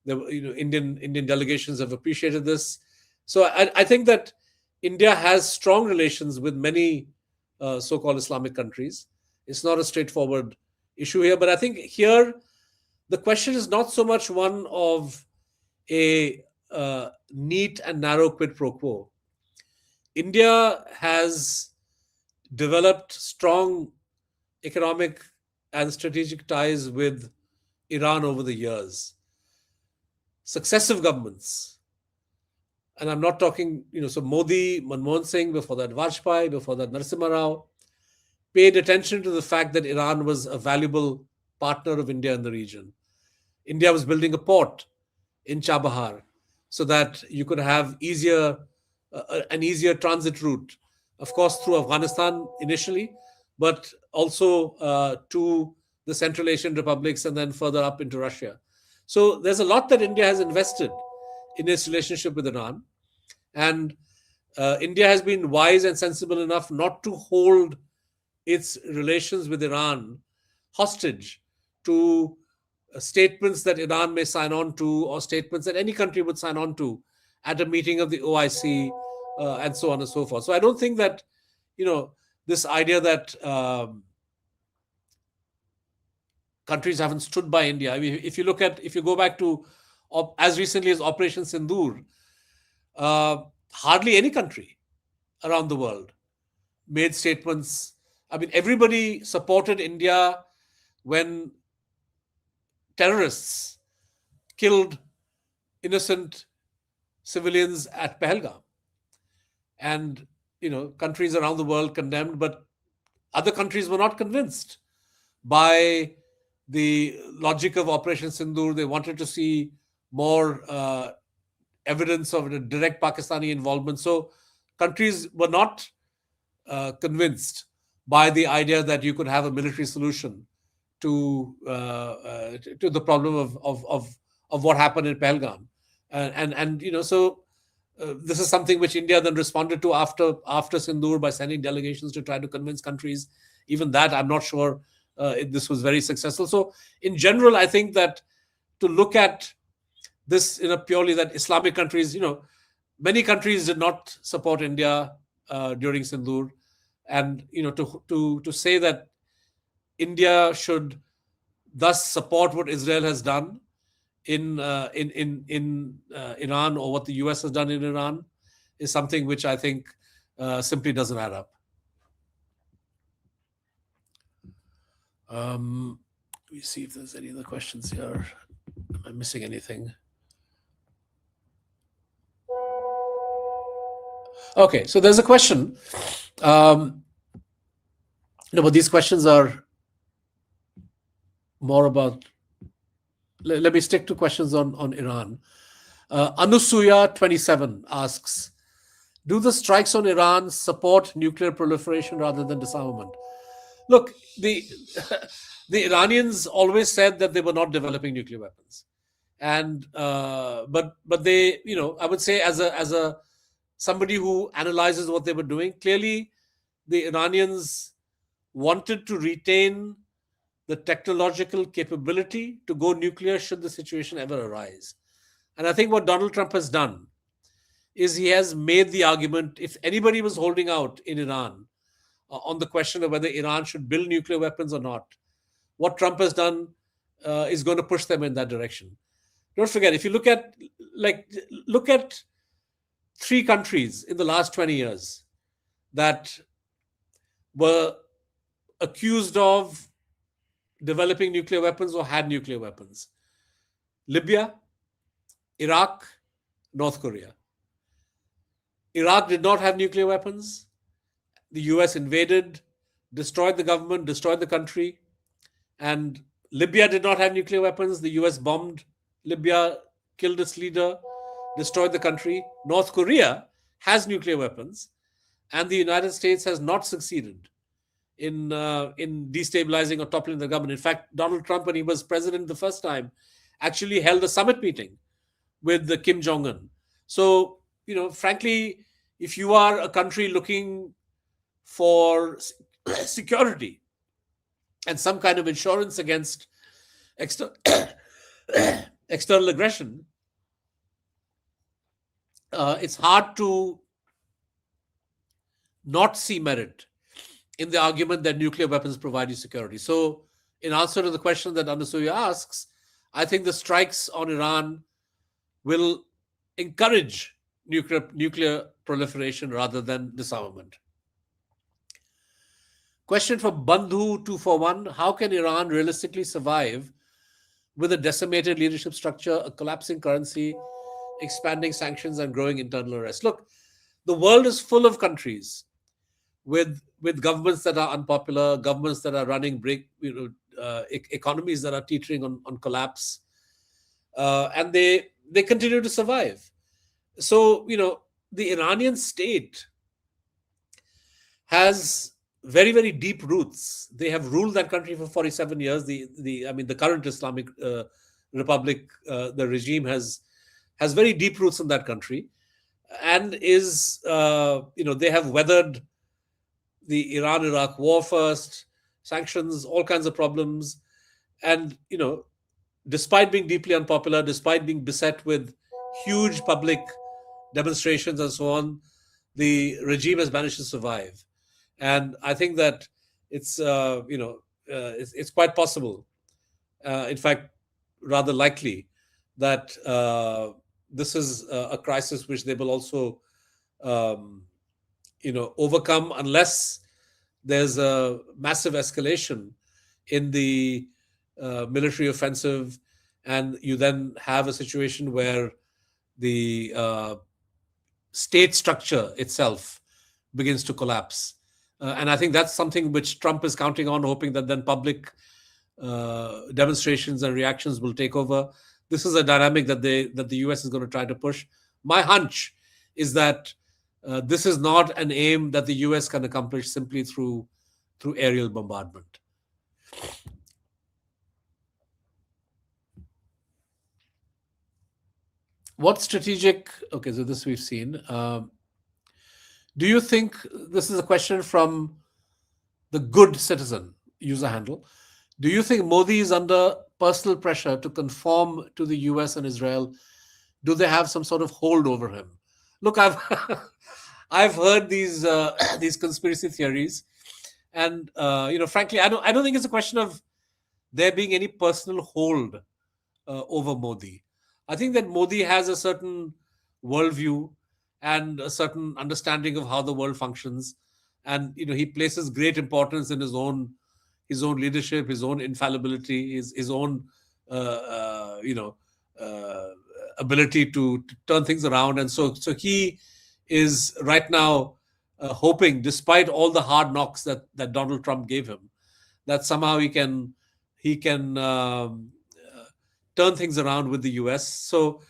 Indian delegations have appreciated this. So I think that India has strong relations with many so-called Islamic countries. It's not a straightforward issue here. But I think here the question is not so much one of a neat and narrow quid pro quo. India has developed strong economic and strategic ties with Iran over the years. Successive governments, and I'm not talking, so Modi, Manmohan Singh, before that Vajpayee, before that Narasimha Rao, paid attention to the fact that Iran was a valuable partner of India in the region. India was building a port in Chabahar so that you could have an easier transit route, of course, through Afghanistan initially, but also to the Central Asian republics and then further up into Russia. So there's a lot that India has invested in its relationship with Iran. And India has been wise and sensible enough not to hold its relations with Iran hostage to statements that Iran may sign on to, or statements that any country would sign on to at a meeting of the OIC, and so on and so forth. So I don't think that, this idea that countries haven't stood by India. I mean, if you go back to as recently as Operation Sindoor, hardly any country around the world made statements. I mean, everybody supported India when terrorists killed innocent civilians at Pahalgam. And, countries around the world condemned, but other countries were not convinced by the logic of Operation Sindoor. They wanted to see more evidence of a direct Pakistani involvement. So countries were not convinced by the idea that you could have a military solution to the problem of what happened in Pahalgam. So this is something which India then responded to after Sindoor by sending delegations to try to convince countries. Even that, I'm not sure this was very successful. So in general, I think that to look at this in a purely that Islamic countries, many countries did not support India during Sindoor. And, to say that India should thus support what Israel has done in Iran, or what the US has done in Iran, is something which I think simply doesn't add up. Let me see if there's any other questions here. Am I missing anything? Okay, so there's a question. But these questions are more about. Let me stick to questions on Iran. Anusuya 27 asks, do the strikes on Iran support nuclear proliferation rather than disarmament? Look, the Iranians always said that they were not developing nuclear weapons, and but they, I would say as a somebody who analyzes what they were doing, clearly the Iranians wanted to retain the technological capability to go nuclear should the situation ever arise. And I think what Donald Trump has done is he has made the argument, if anybody was holding out in Iran on the question of whether Iran should build nuclear weapons or not, what Trump has done is going to push them in that direction. Don't forget, if you look at three countries in the last 20 years that were accused of developing nuclear weapons or had nuclear weapons: Libya, Iraq, North Korea. Iraq did not have nuclear weapons. The US invaded, destroyed the government, destroyed the country. And Libya did not have nuclear weapons. The US bombed Libya, killed its leader, destroyed the country. North Korea has nuclear weapons, and the United States has not succeeded in destabilizing or toppling the government. In fact, Donald Trump, when he was president the first time, actually held a summit meeting with the Kim Jong-un. So, frankly, if you are a country looking for security and some kind of insurance against external aggression, it's hard to not see merit in the argument that nuclear weapons provide you security. So, in answer to the question that Anusuya asks, I think the strikes on Iran will encourage nuclear proliferation rather than disarmament. Question for Bandhu 241. How can Iran realistically survive with a decimated leadership structure, a collapsing currency, expanding sanctions, and growing internal unrest? Look, the world is full of countries with governments that are unpopular, governments that are running economies that are teetering on collapse, and they continue to survive. So the Iranian state has very, very deep roots. They have ruled that country for 47 years. The current Islamic Republic, the regime has very deep roots in that country, and is they have weathered the Iran-Iraq war first, sanctions, all kinds of problems, and despite being deeply unpopular, despite being beset with huge public demonstrations and so on, the regime has managed to survive. And I think that it's quite possible, in fact, rather likely, that this is a crisis which they will also, overcome, unless there's a massive escalation in the military offensive, and you then have a situation where the state structure itself begins to collapse. And I think that's something which Trump is counting on, hoping that then public demonstrations and reactions will take over. This is a dynamic that the US is going to try to push. My hunch is that this is not an aim that the US can accomplish simply through aerial bombardment. What strategic... Okay, so this we've seen. Do you think... This is a question from the Good Citizen user handle. Do you think Modi is under personal pressure to conform to the US and Israel? Do they have some sort of hold over him? Look, I've heard these conspiracy theories, and frankly, I don't think it's a question of there being any personal hold over Modi. I think that Modi has a certain worldview and a certain understanding of how the world functions, and he places great importance in his own leadership, his own infallibility, his own ability to turn things around. And so he is right now hoping, despite all the hard knocks that Donald Trump gave him, that somehow he can turn things around with the US. So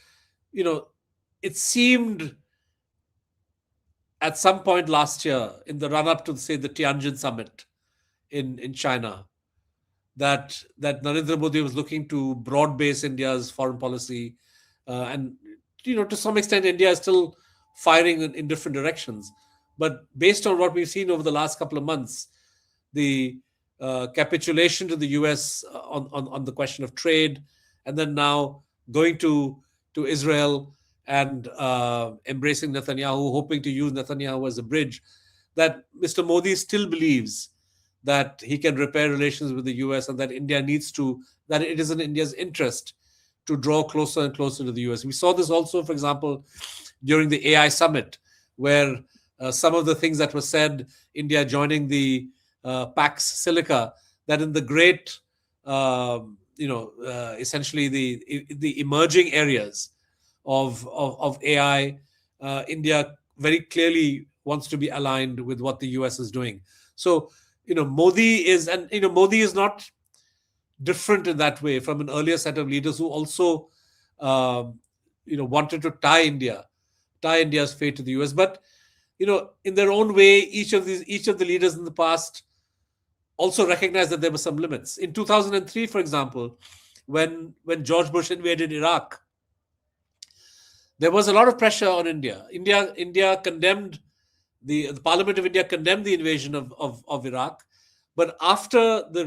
it seemed at some point last year, in the run-up to, say, the Tianjin summit in China, that Narendra Modi was looking to broad base India's foreign policy, and to some extent India is still firing in different directions. But based on what we've seen over the last couple of months, the capitulation to the US on the question of trade, and then now going to Israel and embracing Netanyahu, hoping to use Netanyahu as a bridge, that Mr. Modi still believes that he can repair relations with the US, and that that it is in India's interest to draw closer and closer to the US. We saw this also, for example, during the AI summit, where some of the things that were said, India joining the Pax Silica, that in the great, essentially the emerging areas of AI, India very clearly wants to be aligned with what the US is doing. So, Modi is not different in that way from an earlier set of leaders who also, wanted to tie India's fate to the US. But, in their own way, each of the leaders in the past also recognized that there were some limits. In 2003, for example, when George Bush invaded Iraq, there was a lot of pressure on India. India condemned, the Parliament of India condemned the invasion of Iraq. But after the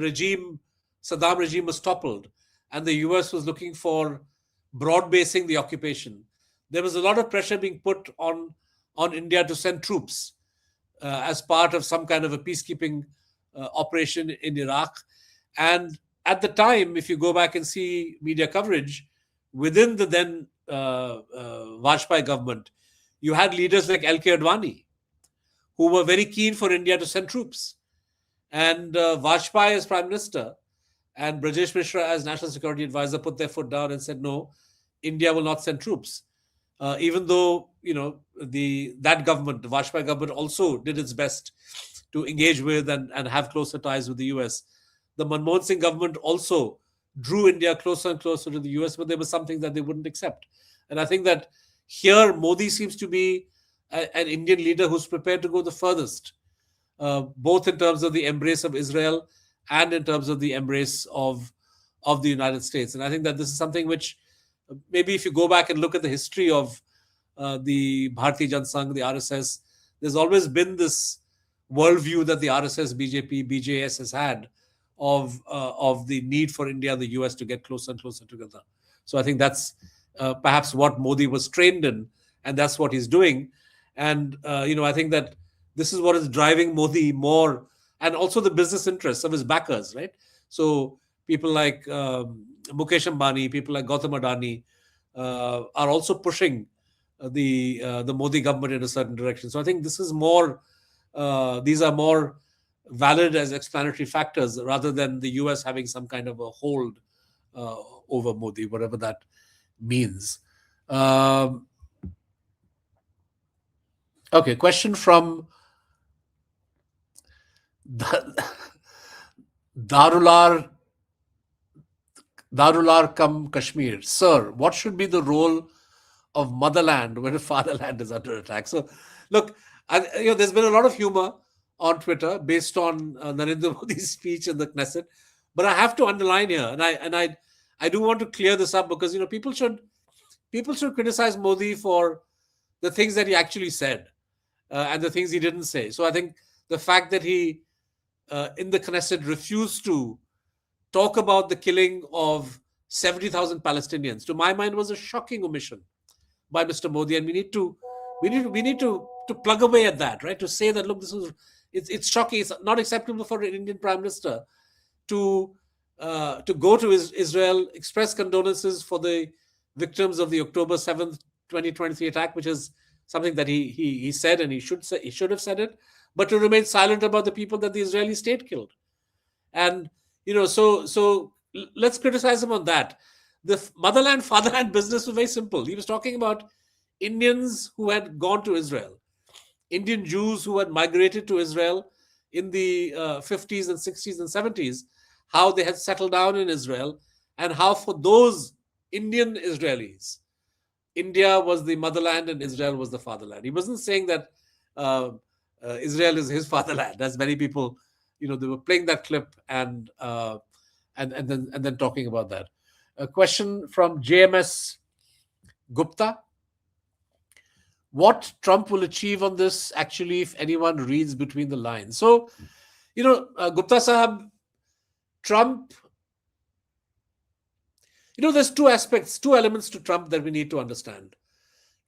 Saddam regime was toppled, and the US was looking for broad basing the occupation, there was a lot of pressure being put on India to send troops as part of some kind of a peacekeeping operation in Iraq. And at the time, if you go back and see media coverage, within the then Vajpayee government, you had leaders like L.K. Advani, who were very keen for India to send troops. And Vajpayee as Prime Minister and Brajesh Mishra as National Security Advisor put their foot down and said, no, India will not send troops. Even though, that government, the Vajpayee government, also did its best to engage with and have closer ties with the US. The Manmohan Singh government also drew India closer and closer to the US, but there was something that they wouldn't accept. And I think that here Modi seems to be an Indian leader who's prepared to go the furthest, both in terms of the embrace of Israel and in terms of the embrace of the United States. And I think that this is something which maybe if you go back and look at the history of the Bharatiya Janata Sangh, the RSS, there's always been this worldview that the RSS, BJP, BJS has had of the need for India and the US to get closer and closer together. So I think that's perhaps what Modi was trained in, and that's what he's doing. And, I think that this is what is driving Modi more, and also the business interests of his backers, right? So people like Mukesh Ambani, people like Gautam Adani are also pushing the Modi government in a certain direction. So I think this is more, these are more valid as explanatory factors rather than the US having some kind of a hold over Modi, whatever that means. Okay, question from Darular come Kashmir. Sir, what should be the role of motherland when fatherland is under attack? So, look, there's been a lot of humor on Twitter based on Narendra Modi's speech in the Knesset, but I have to underline here, and I do want to clear this up because people should criticize Modi for the things that he actually said and the things he didn't say. So I think the fact that he in the Knesset refused to talk about the killing of 70,000 Palestinians, to my mind, was a shocking omission by Mr. Modi, and we need to plug away at that, right? To say that, look, it's shocking. It's not acceptable for an Indian Prime Minister to go to Israel, express condolences for the victims of the October 7th, 2023 attack, which is something that he said, and he should have said it, but to remain silent about the people that the Israeli state killed. And so let's criticize him on that. The motherland, fatherland business was very simple. He was talking about Indians who had gone to Israel, Indian Jews who had migrated to Israel in the 50s and 60s and 70s, how they had settled down in Israel, and how for those Indian Israelis, India was the motherland and Israel was the fatherland. He wasn't saying that Israel is his fatherland, as many people, they were playing that clip and then talking about that. A question from JMS Gupta. What Trump will achieve on this, actually, if anyone reads between the lines? So, Gupta Sahab, Trump, there's two elements to Trump that we need to understand.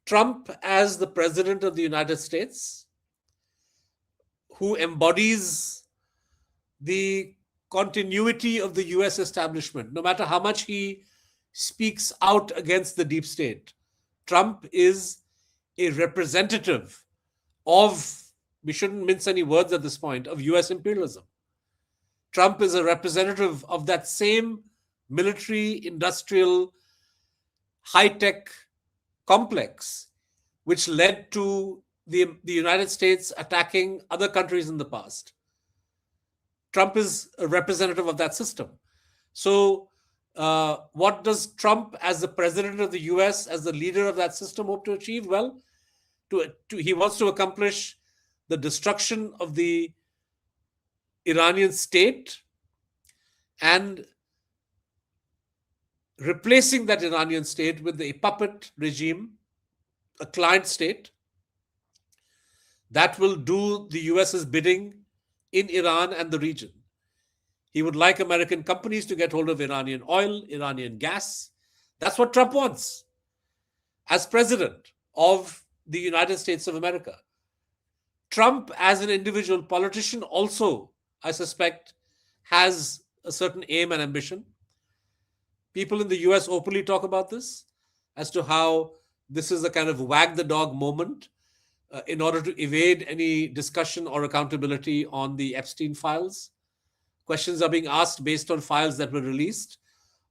Trump as the President of the United States, who embodies the continuity of the US establishment, no matter how much he speaks out against the deep state. Trump is a representative of, we shouldn't mince any words at this point, of US imperialism. Trump is a representative of that same military, industrial, high-tech complex which led to the United States attacking other countries in the past. Trump is a representative of that system. So what does Trump, as the president of the US, as the leader of that system, hope to achieve? Well, he wants to accomplish the destruction of the Iranian state and replacing that Iranian state with a puppet regime, a client state, that will do the US's bidding in Iran and the region. He would like American companies to get hold of Iranian oil, Iranian gas. That's what Trump wants as president of the United States of America. Trump, as an individual politician, also, I suspect, has a certain aim and ambition. People in the US openly talk about this as to how this is a kind of wag the dog moment in order to evade any discussion or accountability on the Epstein files. questions are being asked based on files that were released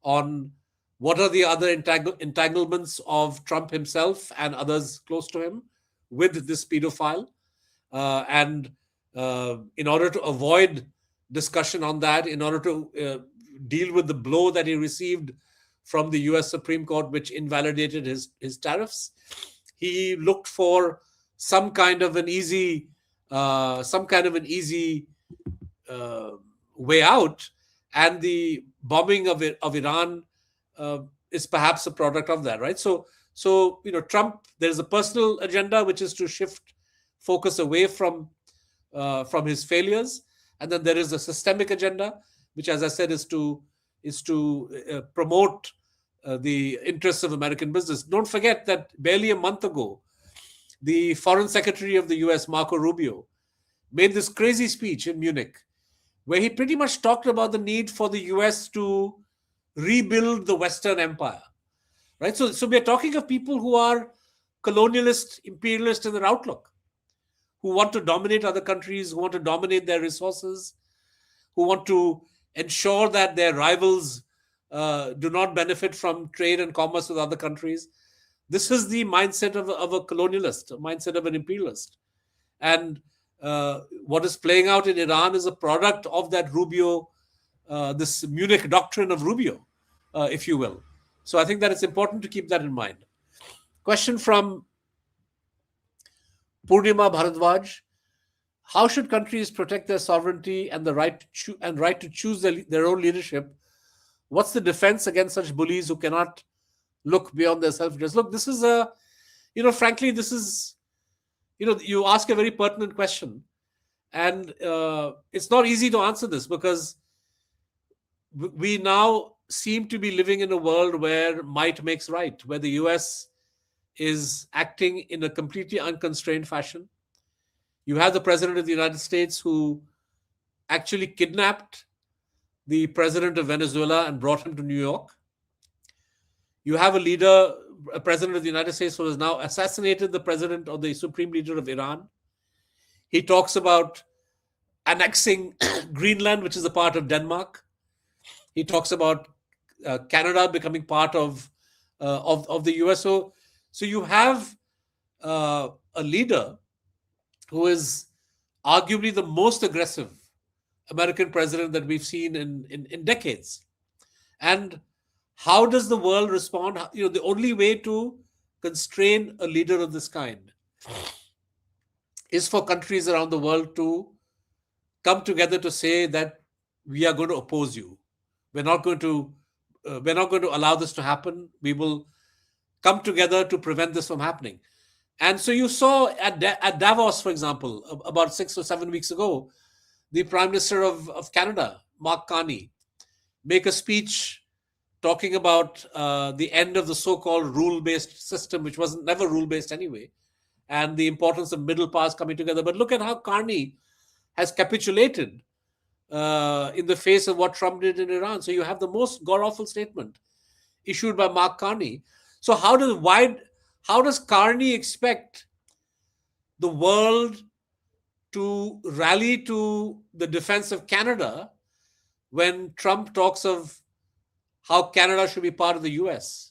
on what are the other entanglements of Trump himself and others close to him with this pedophile. And in order to avoid discussion on that, in order to deal with the blow that he received from the US Supreme Court, which invalidated his tariffs, he looked for some kind of an easy way out, and the bombing of Iran is perhaps a product of that, right? So Trump, there's a personal agenda which is to shift focus away from his failures, and then there is a systemic agenda, which, as I said, is to promote the interests of American business. Don't forget that barely a month ago, the Foreign Secretary of the US, Marco Rubio, made this crazy speech in Munich, where he pretty much talked about the need for the US to rebuild the Western Empire, right? So we're talking of people who are colonialist, imperialist in their outlook, who want to dominate other countries, who want to dominate their resources, who want to ensure that their rivals do not benefit from trade and commerce with other countries. This is the mindset of a colonialist, a mindset of an imperialist. And what is playing out in Iran is a product of that Rubio, this Munich doctrine of Rubio, if you will. So I think that it's important to keep that in mind. Question from Purnima Bharadwaj: how should countries protect their sovereignty and the right to choose their own leadership? What's the defense against such bullies who cannot look beyond their self-interest? Look, this is frankly, this is, you ask a very pertinent question, and it's not easy to answer this, because we now seem to be living in a world where might makes right, where the US is acting in a completely unconstrained fashion. You have the President of the United States who actually kidnapped the President of Venezuela and brought him to New York. You have a President of the United States who has now assassinated the President or the Supreme Leader of Iran. He talks about annexing Greenland, which is a part of Denmark. He talks about Canada becoming part of the US. So you have a leader who is arguably the most aggressive American president that we've seen in decades. And how does the world respond? The only way to constrain a leader of this kind is for countries around the world to come together to say that we are going to oppose you. We're not going to allow this to happen. We will come together to prevent this from happening. And so you saw at Davos, for example, about 6 or 7 weeks ago, the Prime Minister of Canada, Mark Carney, make a speech talking about the end of the so-called rule-based system, which was never rule-based anyway, and the importance of middle powers coming together. But look at how Carney has capitulated in the face of what Trump did in Iran. So you have the most god-awful statement issued by Mark Carney. So how does Carney expect the world to rally to the defense of Canada when Trump talks of how Canada should be part of the US,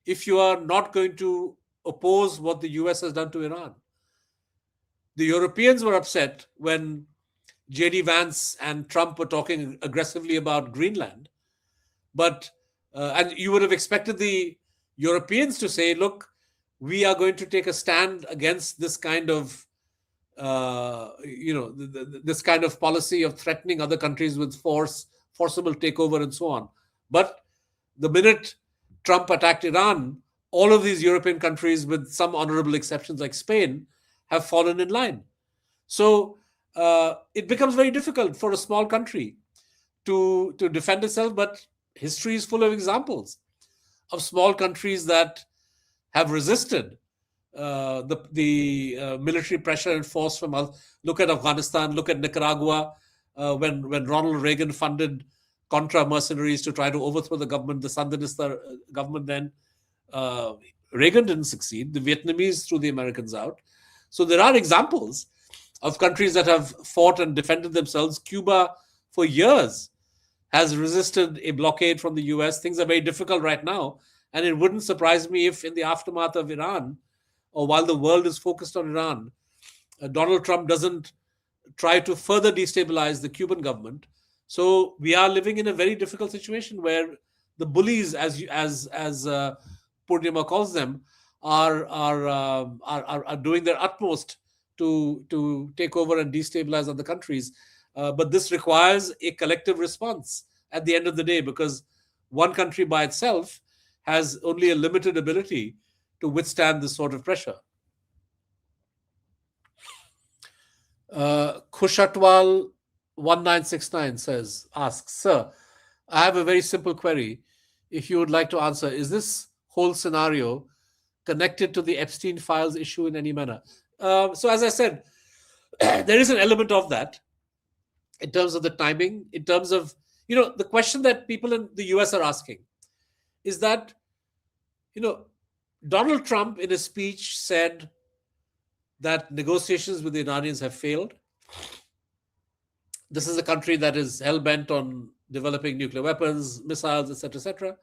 if you are not going to oppose what the US has done to Iran? The Europeans were upset when J.D. Vance and Trump were talking aggressively about Greenland. But, and you would have expected the Europeans to say, look, we are going to take a stand against this kind of, this kind of policy of threatening other countries with forcible takeover and so on. But the minute Trump attacked Iran, all of these European countries, with some honorable exceptions like Spain, have fallen in line. So it becomes very difficult for a small country to defend itself. But history is full of examples of small countries that have resisted the military pressure and force from us. Look at Afghanistan, look at Nicaragua, when Ronald Reagan funded Contra mercenaries to try to overthrow the government, the Sandinista government then. Reagan didn't succeed. The Vietnamese threw the Americans out. So there are examples of countries that have fought and defended themselves. Cuba, for years has resisted a blockade from the US. Things are very difficult right now. And it wouldn't surprise me if in the aftermath of Iran, or while the world is focused on Iran, Donald Trump doesn't try to further destabilize the Cuban government. So we are living in a very difficult situation where the bullies, as Purnima calls them, are doing their utmost to take over and destabilize other countries. But this requires a collective response at the end of the day, because one country by itself has only a limited ability to withstand this sort of pressure. Kushatwal 1969 asks, Sir, I have a very simple query. If you would like to answer, is this whole scenario connected to the Epstein files issue in any manner? So as I said, there is an element of that in terms of the timing, in terms of, the question that people in the US are asking is that, Donald Trump in a speech said that negotiations with the Iranians have failed. This is a country that is hell-bent on developing nuclear weapons, missiles, etc., etc.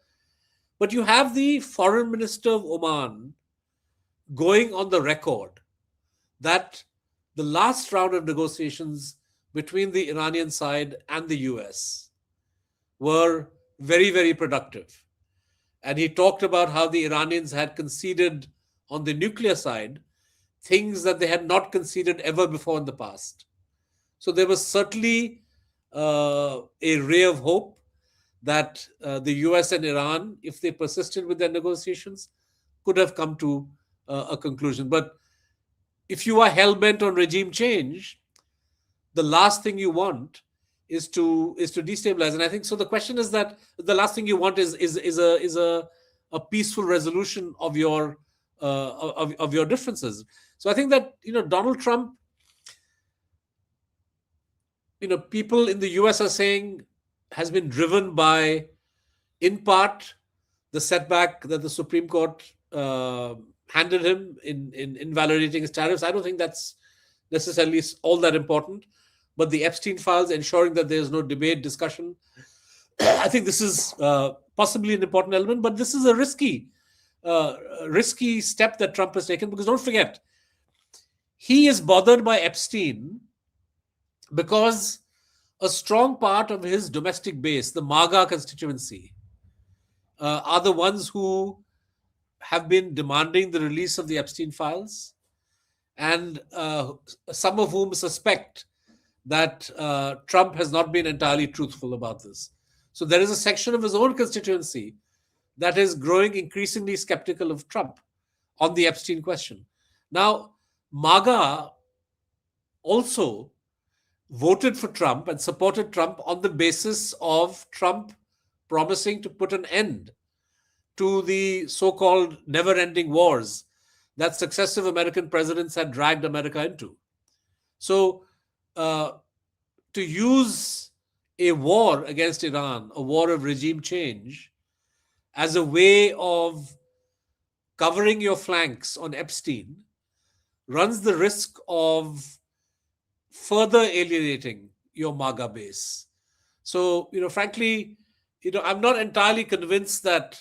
But you have the foreign minister of Oman going on the record that the last round of negotiations between the Iranian side and the US were very, very productive. And he talked about how the Iranians had conceded on the nuclear side things that they had not conceded ever before in the past. So there was certainly a ray of hope that the US and Iran, if they persisted with their negotiations, could have come to a conclusion. But if you are hell-bent on regime change, the last thing you want is to destabilize. And I think so. The question is that the last thing you want is a peaceful resolution of your differences. So I think that Donald Trump, people in the US are saying, has been driven by, in part, the setback that the Supreme Court handed him in invalidating his tariffs. I don't think that's necessarily all that important. But the Epstein files, ensuring that there's no debate, discussion, I think this is possibly an important element. But this is a risky step that Trump has taken, because don't forget, he is bothered by Epstein because a strong part of his domestic base, the MAGA constituency, are the ones who have been demanding the release of the Epstein files, and some of whom suspect that Trump has not been entirely truthful about this. So there is a section of his own constituency that is growing increasingly skeptical of Trump on the Epstein question. Now, MAGA also voted for Trump and supported Trump on the basis of Trump promising to put an end to the so-called never-ending wars that successive American presidents had dragged America into. So, to use a war against Iran, a war of regime change, as a way of covering your flanks on Epstein, runs the risk of further alienating your MAGA base. So, frankly, I'm not entirely convinced that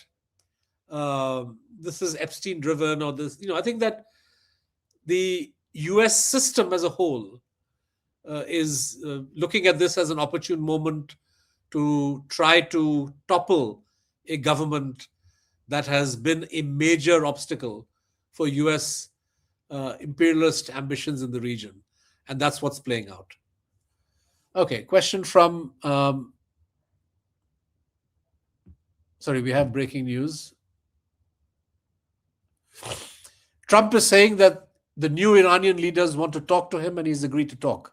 this is Epstein-driven or this. I think that the US system as a whole is looking at this as an opportune moment to try to topple a government that has been a major obstacle for US imperialist ambitions in the region. And that's what's playing out. Okay, question from... sorry, we have breaking news. Trump is saying that the new Iranian leaders want to talk to him and he's agreed to talk.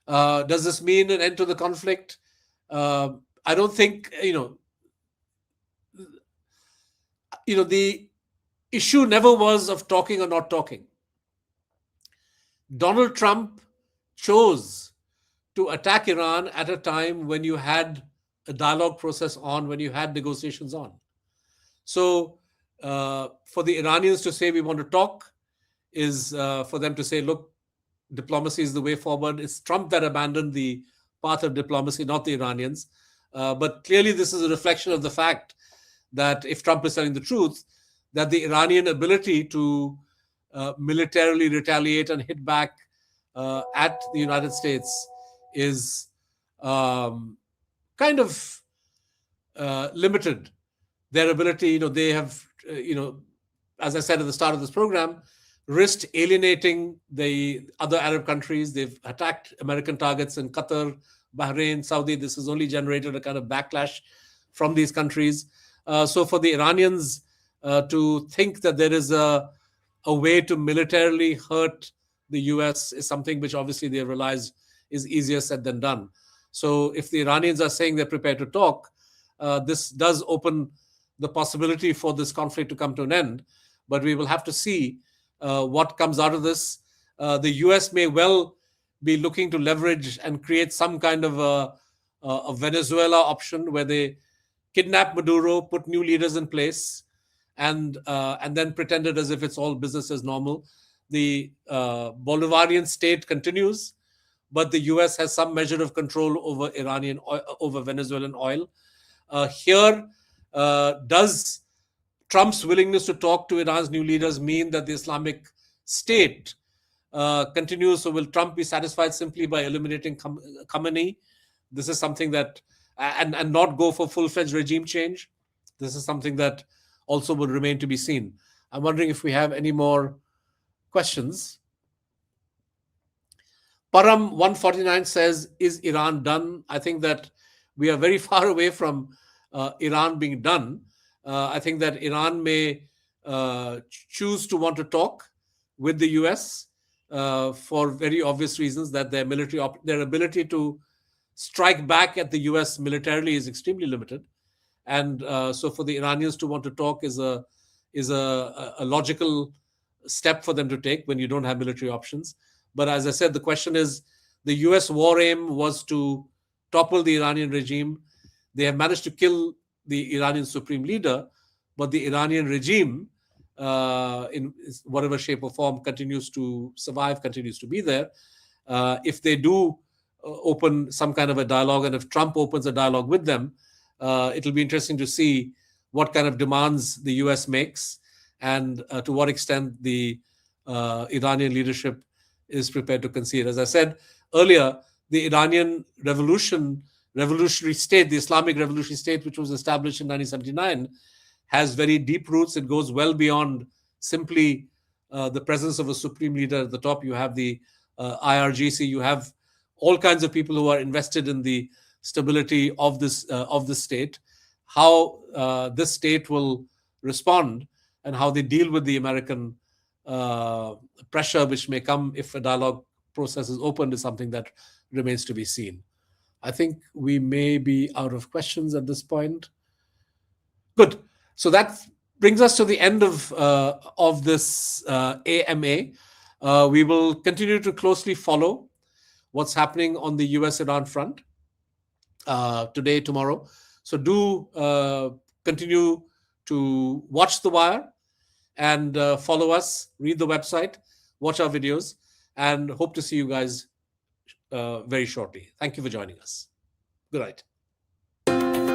Does this mean an end to the conflict? I don't think, the issue never was of talking or not talking. Donald Trump chose to attack Iran at a time when you had a dialogue process on, when you had negotiations on. So for the Iranians to say we want to talk is for them to say, look, diplomacy is the way forward. It's Trump that abandoned the path of diplomacy, not the Iranians. But clearly, this is a reflection of the fact that if Trump is telling the truth, that the Iranian ability to militarily retaliate and hit back at the United States is kind of limited. Their ability, they have, as I said at the start of this program, risked alienating the other Arab countries. They've attacked American targets in Qatar, Bahrain, Saudi. This has only generated a kind of backlash from these countries. So for the Iranians to think that there is a way to militarily hurt the US is something which obviously they realize is easier said than done. So if the Iranians are saying they're prepared to talk, this does open the possibility for this conflict to come to an end. But we will have to see what comes out of this. The US may well be looking to leverage and create some kind of a Venezuela option where they kidnap Maduro, put new leaders in place, and then pretended as if it's all business as normal. The Bolivarian state continues, but the US has some measure of control over over Venezuelan oil. Here, does Trump's willingness to talk to Iran's new leaders mean that the Islamic State continues? So will Trump be satisfied simply by eliminating Khamenei? This is something that, and not go for full-fledged regime change. This is something that also would remain to be seen. I'm wondering if we have any more questions. Param 149 says, is Iran done? I think that we are very far away from Iran being done. I think that Iran may choose to want to talk with the US for very obvious reasons, that their their ability to strike back at the US militarily is extremely limited. And so for the Iranians to want to talk is a logical step for them to take when you don't have military options. But as I said, the question is, the US war aim was to topple the Iranian regime. They have managed to kill the Iranian supreme leader, but the Iranian regime, in whatever shape or form, continues to survive, continues to be there. If they do open some kind of a dialogue, and if Trump opens a dialogue with them, it'll be interesting to see what kind of demands the US makes, and to what extent the Iranian leadership is prepared to concede. As I said earlier, the Iranian revolutionary state, the Islamic revolutionary state, which was established in 1979, has very deep roots. It goes well beyond simply the presence of a supreme leader at the top. You have the IRGC, you have all kinds of people who are invested in the stability of this state. How this state will respond and how they deal with the American pressure which may come if a dialogue process is opened is something that remains to be seen. I think we may be out of questions at this point. Good. So that brings us to the end of this AMA. We will continue to closely follow what's happening on the US-Iran front today, tomorrow. So do continue to watch The Wire and follow us, read the website, watch our videos, and hope to see you guys very shortly. Thank you for joining us. Good night.